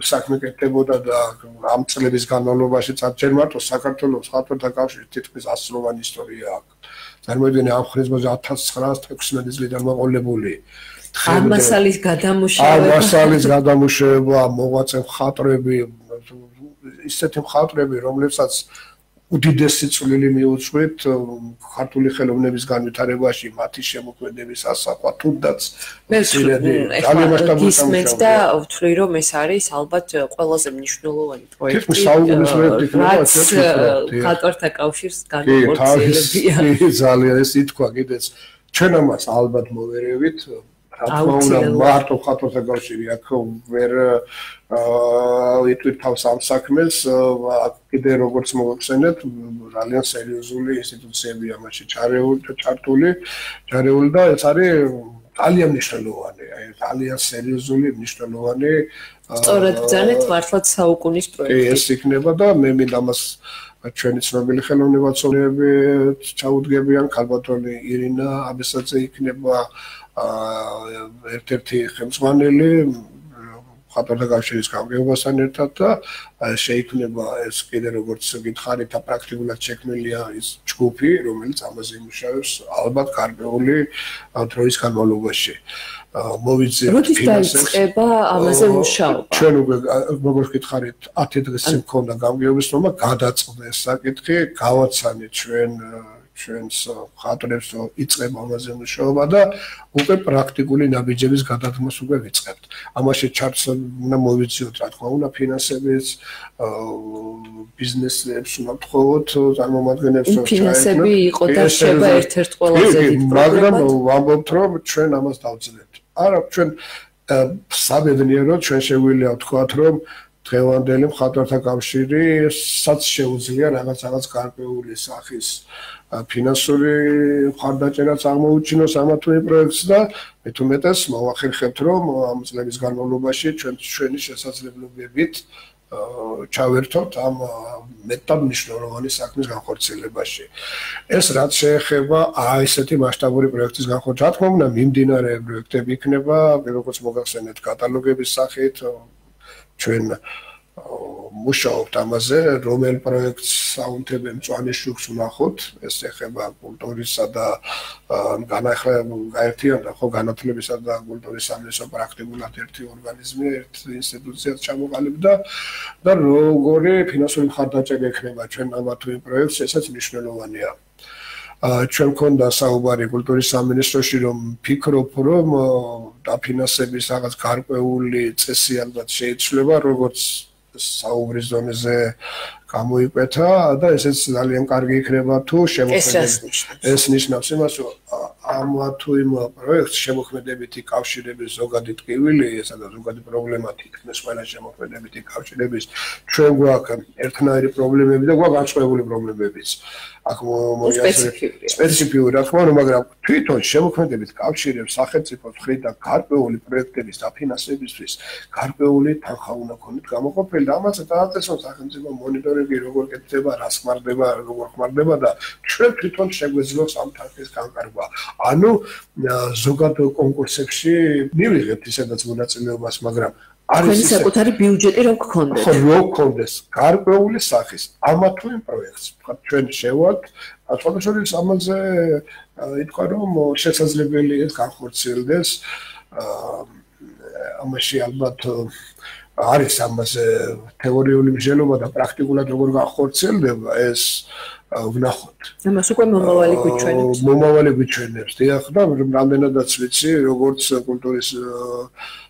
საქმე კეთდებოდა და ამ წლების განმავლობაში ჯერ მარტო საქართველოს მხატვართა კავშირის თითქმის 100-ოვანი ისტორია აქვს. წარმოიდგინე ამ ხიზმაზე 1916 წლიდან მოყოლებული ამ მასალის გადამუშავება, მოღვაწე მხატვრები, ისეთი მხატვრები, რომლებსაც უდიდესი წვლილი მიუძღვით ქართული ხელოვნების განვითარებაში, მათი შემოქმედების ასახვა, თუნდაც ძალიან მასშტაბური სამუშაოა. და ვთვლი რომ ეს არის ალბათ ყველაზე მნიშვნელოვანი პროექტი. მხატვართა კავშირს განხორციელებია. ძალიან ეს ითქვა კიდეც. ჩვენ ამას ალბათ მოვერევით. რა თქმა უნდა, მარტო მხატვართა კავშირი აქ ვერ იტვირ თავს ამ საქმეს, კიდე როგორც მოგხსენეთ, ძალიან სერიოზული ინსტიტუციები ამაში ჩართული და ეს არის ძალიან მნიშვნელოვანი, ძალიან სერიოზული, მნიშვნელოვანი სწორედ ბრძანეთ მართლაც საუკუნის პროექტი. ეს იქნება და მე მინდა ამას ჩვენი ცნობილი ხელოვნებაცოდნეები ჩაუდგებიან, ქალბატონი ირინა აბესაძე იქნება ერთ-ერთი ხელმძღვანელი მხატვართა კავშირის გამგეობასთან ერთად და შეიქმნება ეს კიდე როგორც გითხარით და პრაქტიკულად შექმნილია ის ჯგუფი, რომელიც ამაზე იმუშავებს ალბათ გარკვეული დროის განმავლობაში. მოვიძიეთ როდის დაიწყება ამაზე მუშაობა? ჩვენ უკვე როგორც გითხარით 10 დღეს მქონდა გამგეობის თომა, გადაწყდეს საკითხი, გავაცანეთ ჩვენს მხატვრებს რომ იწყება ამაზე მუშაობა და უკვე პრაქტიკული ნაბიჯების გადადგმას უკვე ვიწყებთ. ამაში ჩართს უნდა მოვიძიოთ, რა თქმა უნდა, ფინანსებიც, ბიზნესებს უნდა ვთხოვოთ, წარმომადგენლებს რომ ფინანსები იყო და შეება ერთ-ერთ ყველაზე დიდ პრობლემად. მაგრამ ვამბობთ, რომ ჩვენ ამას დავძლებთ. არა, ჩვენ საბედნიეროდ ჩვენ შეგვიძლია ვთქვათ, რომ დღევანდელი მხატვართა კავშირისაც შეუძლია რაღაც გარკვეული სახის ფინანსური მხარდაჭერაც აღმოუჩინოს ამა თუ იმ პროექტს და მით უმეტეს მოვახერხებთ, რომ ამ წლების განმავლობაში ჩვენი შესაძლებლობებით ჩავერთოთ ამ მეტად მნიშვნელოვანი საქმის განხორციელებაში. ეს რაც შეეხება ესეთი მასშტაბური პროექტის განხორციელებას, რა თქმა უნდა, მიმდინარე პროექტები იქნება, როგორც მოგახსენეთ, კატალოგების სახით ჩვენ მუშაობთ ამაზე, რომელ პროექტს საუნთებენ მწვანე შუქს ვნახოთ, ეს ეხება კულტურისა და გაერთიანდა ხო განათლებისა და კულტურის სამინისტრო პრაქტიკულად ერთი ორგანიზმი, ერთი ინსტიტუციაც ჩამოყალიბდა და როგორი ფინანსური მხარდაჭერა ექნება ჩვენ ამ თუ იმ პროექტს, ესაც მნიშვნელოვანია. ჩვენ მქონდა საუბარი კულტურის სამინისტროში, რომ ფიქრობ, რომ დაფინანსების რაღაც გარკვეული წესი ალბათ შეიცვლება, როგორც საუბრის დონეზე გამოიკვეთა და ესეც ძალიან კარგი იქნება თუ შემოქმედებით. ეს ნიშნავს იმას, რომ ამა თუ იმ პროექტს შემოქმედებითი კავშირების ზოგადი ტკივილი, ესაა ზოგადი პრობლემათი იქნეს ყველა შემოქმედებითი კავშირების ჩვენ გვაქვს ერთნაირი პრობლემები და გვაქვს განსხვავებული პრობლემებიც. აქ სპეციფიური რა თქმა უნდა, მაგრამ თვითონ შემოქმედებით კავშირებს სახელმწიფოს მხრიდან გარკვეული პროექტების დაფინანსებისთვის გარკვეული თანხა უნდა ქონდეთ გამოყოფილი და ამასაც დააწესონ სახელმწიფო მონიტორინგი როგორ კეთდება, რა ხმარდება, როგორ ხმარდება და ჩვენ თვითონ შეგვეძლოს ამ თანხის განკარგვა. ანუ ზოგად კონკურსებში მივიღებთ ისედაც მონაწილეობას, მაგრამ არის საკუთარი ბიუჯეტი რომ გქონდეს. ხო, რომ გქონდეს გარკვეული სახის ამა თუ იმ პროექტს. თქვა ჩვენ შევართ, საქართველოს ამაზე ითქვა რომ შესაძლებელი განხორციელდეს. ამაში ალბათ არის ამაზე თეორიული მსჯელობა და პრაქტიკულად როგორ განხორციელდება ეს ვნახოთ. ამას უკვე მომავალი გვიჩვენებს. მომავალი გვიჩვენებს. დიახ, და რამდენადაც ვიცი, როგორც კულტურის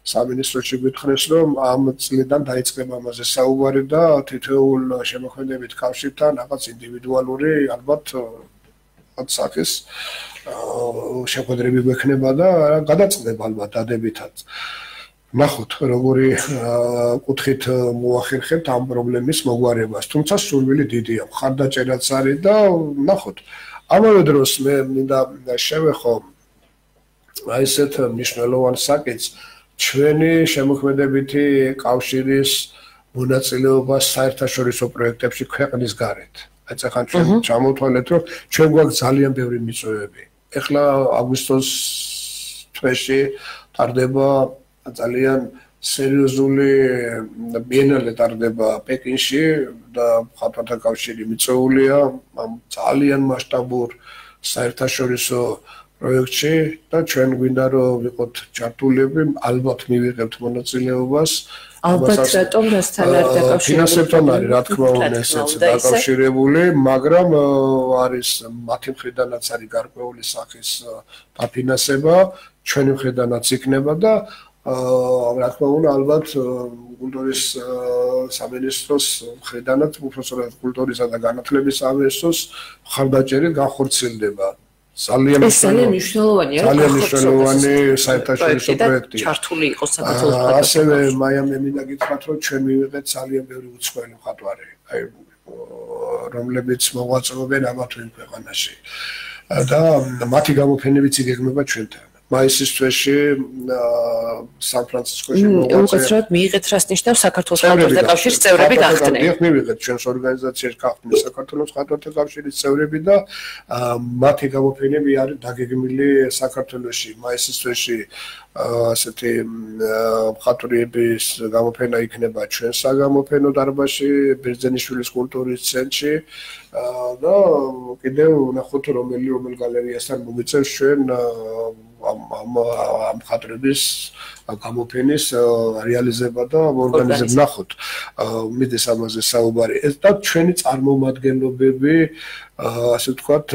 სამინისტროში გითხრეს, რომ ამ წლიდან დაიწყება ამაზე საუბარი და თითოეულ შემოქმედებით კავშირთან რაღაც ინდივიდუალური ალბათ სახის შეხვედრები გვექნება და გადაწყდება ალბათ დადებითად. ნახოთ, როგორი კუთხით მოახერხებთ ამ პრობლემის მოგვარებას. თუმცა სურვილი დიდია, მხარდაჭერაც არის და ნახოთ. ამავე დროს მე მინდა შევეხო აი ესეთ მნიშვნელოვან საკითხს ჩვენი შემოქმედებითი კავშირის მონაწილეობა საერთაშორისო პროექტებში ქვეყნის გარეთ. აი წახან ჩვენ ჩამოვთვალეთ, რომ ჩვენ გვაქვს ძალიან ბევრი მიწვევები. ეხლა აგვისტოს თვეში ტარდება ძალიან სერიოზული ბიენალე ტარდება პეკინში და მხატვართა კავშირი მიწვეულია ამ ძალიან მასშტაბურ საერთაშორისო პროექტში და ჩვენ გვინდა რომ ვიყოთ ჩართულები, ალბათ მივიღებთ მონაწილეობას. ალბათ რატომ რასთან არ დაკავშირებული? ფინანსებთან არის რა თქმა უნდა ესეც დაკავშირებული, მაგრამ არის მათი მხრიდანაც არის გარკვეული სახის დაფინანსება, ჩვენი მხრიდანაც იქნება და რა თქმა უნდა ალბათ კულტურის სამინისტროს მხრიდანაც უпроსტად კულტურისა და განათლების სამინისტროს მხარდაჭერით განხორციელდება. ძალიან მნიშვნელოვანია ძალიან მნიშვნელოვანი საერთაშორისო პროექტია. ჩართული იყოს საქართველოს მხატვართა ასევე მაია მე მინდა გითხრათ რომ ჩვენ მივიღეთ ძალიან ბევრი უცხოელი მხატვარი, აი რომლებიც მოღვაწეობენ ამა თუ იმ ქვეყანაში და მათი გამოფენებიც იგეგმება ჩვენთან. მაისის თვეში სან-ფრანცისკოში მოღვაწეობთ მიიღეთ რას ნიშნავს საქართველოს მხატვართა კავშირის წევრები გახდნენ. დიახ, მივიღეთ ჩვენს ორგანიზაციაში გახდნენ საქართველოს მხატვართა კავშირის წევრები და მათი გამოფენები არის დაგეგმილი საქართველოში. მაისის თვეში ასეთი მხატვრების გამოფენა იქნება ჩვენ საგამოფენო დარბაზში, ბერძენიშვილის კულტურის ცენტრში და კიდევ ნახოთ რომელი გალერეასთან მოგიწევს ჩვენ ამ მხატვრების გამოფენის რეალიზება და ორგანიზება. ნახოთ, მიდის ამაზე საუბარი. ეს და ჩვენი წარმომადგენლობები ასე ვთქვათ,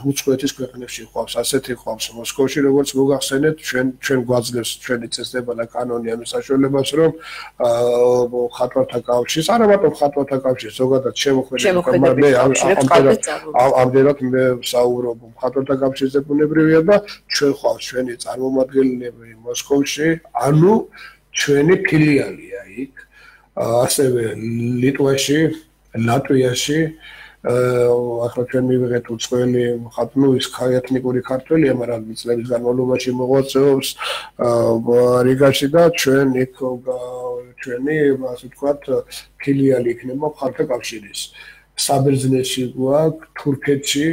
უცხოეთის ქვეყნებში ყავს, ასეთი ყავს მოსკოვში, როგორც მოგახსენეთ, ჩვენ გვაძლევს ჩვენი წესდება და კანონი ამის საშუალებას, რომ მხატვართა კავშირს, არა მარტო მხატვართა კავშირს, ზოგადად შემოქმედებითი ამდენად მე ვსაუბრობ მხატვართა კავშირზე ბუნებრივია და ჩვენ ყავს ჩვენი წარმომადგენლები მოსკოვში, ანუ ჩვენი ფილიალია იქ, ასევე ლიტვაში, ლატვიაში ახლა ჩვენ მივიღეთ უცხოელი მხატვარი, ის ეთნიკური ქართველია, მაგრამ წლების განმავლობაში მოღვაწეობს რიგაში და ჩვენ იქ ჩვენი ასე ვთქვათ ფილიალი იქნება მხატვართა კავშირის. საბერძნეთში გვაქვს, თურქეთში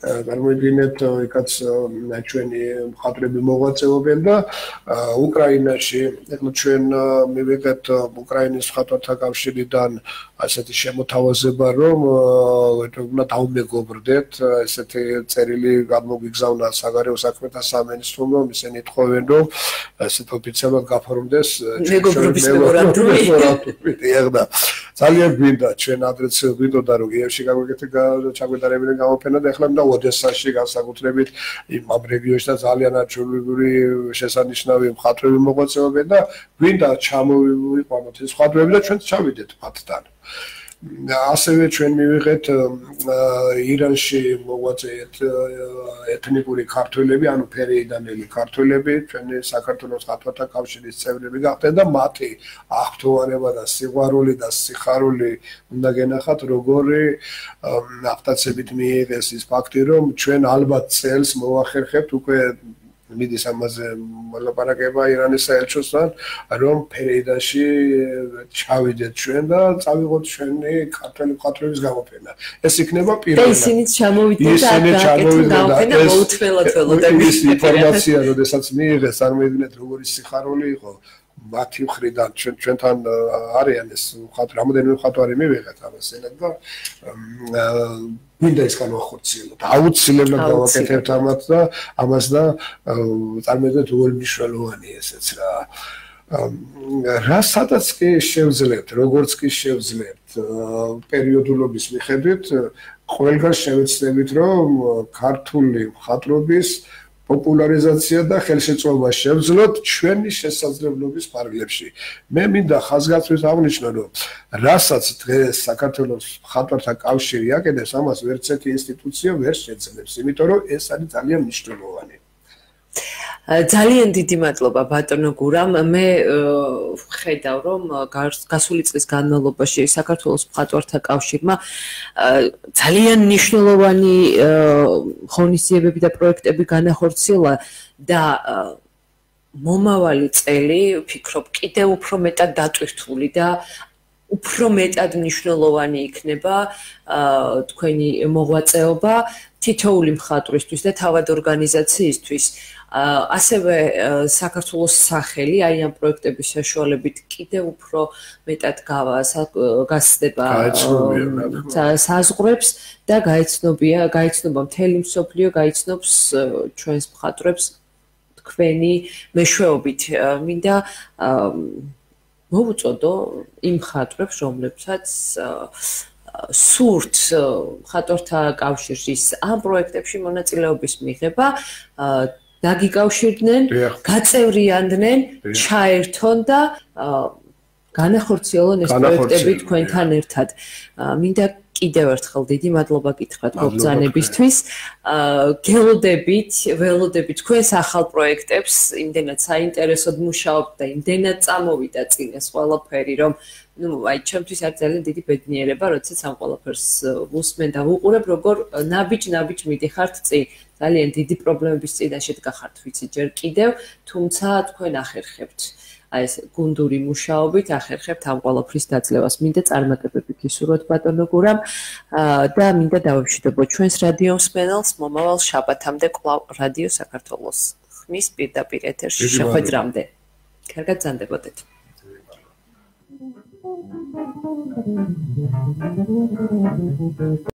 წარმოიდგინეთ, იქაც ჩვენი მხატვრები მოღვაწეობენ და უკრაინაში, ეხლა ჩვენ მივიღეთ უკრაინის მხატვართა კავშირიდან ასეთი შემოთავაზება, რომ უნდა დავმეგობრდეთ, ესეთი წერილი გამოგვიგზავნა საგარეო საქმეთა სამინისტრომ, რომ ისინი ეთხოვენ, რომ ესეთ ოფიციალურად გაფორმდეს მეგობრობის მემორანდუმი. ძალიან გვინდა ჩვენ ადრეც გვინდოდა რომ გიევში ჩაგვეტარებინა გამოფენა და ეხლა მინდა ოდესაში განსაკუთრებით ამ რეგიონში და ძალიან არჩეულებული შესანიშნავი მხატვრები მოღვაწეობენ და გვინდა ჩამოვიყვანოთ ეს მხატვრები და ჩვენც ჩავიდეთ მათთან. ასევე ჩვენ მივიღეთ ირანში მოღვაწეეთ ეთნიკური ქართველები, ანუ ფერეიდანელი ქართველები, ჩვენი საქართველოს მხატვართა კავშირის წევრები გახდნენ და მათი აღფრთოვანება და სიყვარული და სიხარული უნდა გენახათ, როგორი აღტაცებით მიიღეს ის ფაქტი, რომ ჩვენ ალბათ წელს მოვახერხებთ უკვე მიდის ამაზე მოლაპარაკება ირანის საელჩოსთან, რომ ფერეიდანში ჩავიდეთ ჩვენ და წავიღოთ ჩვენი ქართველი მხატვრების გამოფენა. ეს იქნება პირველი. ისინიც ჩამოვიდნენ და ეს ინფორმაცია, როდესაც მიიღეს, წარმოიდგინეთ, როგორი სიხარული იყო მათი მხრიდან ჩვენთან არიან ეს რამოდენიმე მხატვარი მივიღეთ ამას ელად და მინდა ის განვახორციელოთ. აუცილებლად გავაკეთებთ ამას და წარმოიდგინეთ როგორი მნიშვნელოვანია ესეც რა. რა სადაც კი შევძლებთ, როგორც კი შევძლებთ პერიოდულობის მიხედვით, ყველგან შევეცდებით, რომ ქართული მხატვრობის პოპულარიზაცია და ხელშეწყობა შევძლოთ ჩვენი შესაძლებლობის ფარგლებში. მე მინდა ხაზგასმით აღნიშნო, რომ რასაც დღეს საქართველოს მხატვართა კავშირი აკეთებს, ამას ვერც ერთი ინსტიტუცია ვერ შეძლებს, იმიტომ რომ ეს არის ძალიან მნიშვნელოვანი. ძალიან დიდი მადლობა ბატონო გურამ. მე ვხედავ, რომ გასული წლის განმავლობაში საქართველოს მხატვართა კავშირმა ძალიან მნიშვნელოვანი ღონისძიებები და პროექტები განახორციელა და მომავალი წელი ვფიქრობ კიდევ უფრო მეტად დატვირთული და უფრო მეტად მნიშვნელოვანი იქნება თქვენი მოღვაწეობა თითოეული მხატვრისთვის და თავად ორგანიზაციისთვის. ასევე საქართველოს სახელი აი ამ პროექტების საშუალებით კიდევ უფრო მეტად გასცდება საზღვრებს და გაიცნობა მთელი მსოფლიო, გაიცნობს ჩვენს მხატვრებს თქვენი მეშვეობით. მინდა მოვუწოდო იმ მხატვრებს, რომლებსაც სურთ მხატვართა კავშირის ამ პროექტებში მონაწილეობის მიღება, დაგიკავშირდნენ, გაწევრიანდნენ, ჩაერთონ და განახორციელონ ეს პროექტები თქვენთან ერთად. მინდა კიდევ ერთხელ დიდი მადლობა გითხრათ მობრძანებისთვის. ველოდებით თქვენს ახალ პროექტებს, იმდენად საინტერესოდ მუშაობთ და იმდენად წამოვიდა წინ ეს ყველაფერი, რომ აი ჩემთვის არის ძალიან დიდი ბედნიერება, როდესაც ამ ყველაფერს ვუსმენ და ვუყურებ, როგორ ნაბიჯ მიდიხართ წინ. ძალიან დიდი პრობლემების წინაშე დგახართ, ვიცი ჯერ კიდევ, თუმცა თქვენ ახერხებთ აი ეს გუნდური მუშაობით ახერხებთ ამ ყველაფრის დაძლევას. მინდა წარმატებები გისურვოთ ბატონო გურამ და მინდა დავემშვიდობო ჩვენს რადიო მსმენელს მომავალ შაბათამდე კვლავ რადიო საქართველოს ხმის პირდაპირ ეთერში შეხვედრამდე. კარგად გრძანდებოდეთ.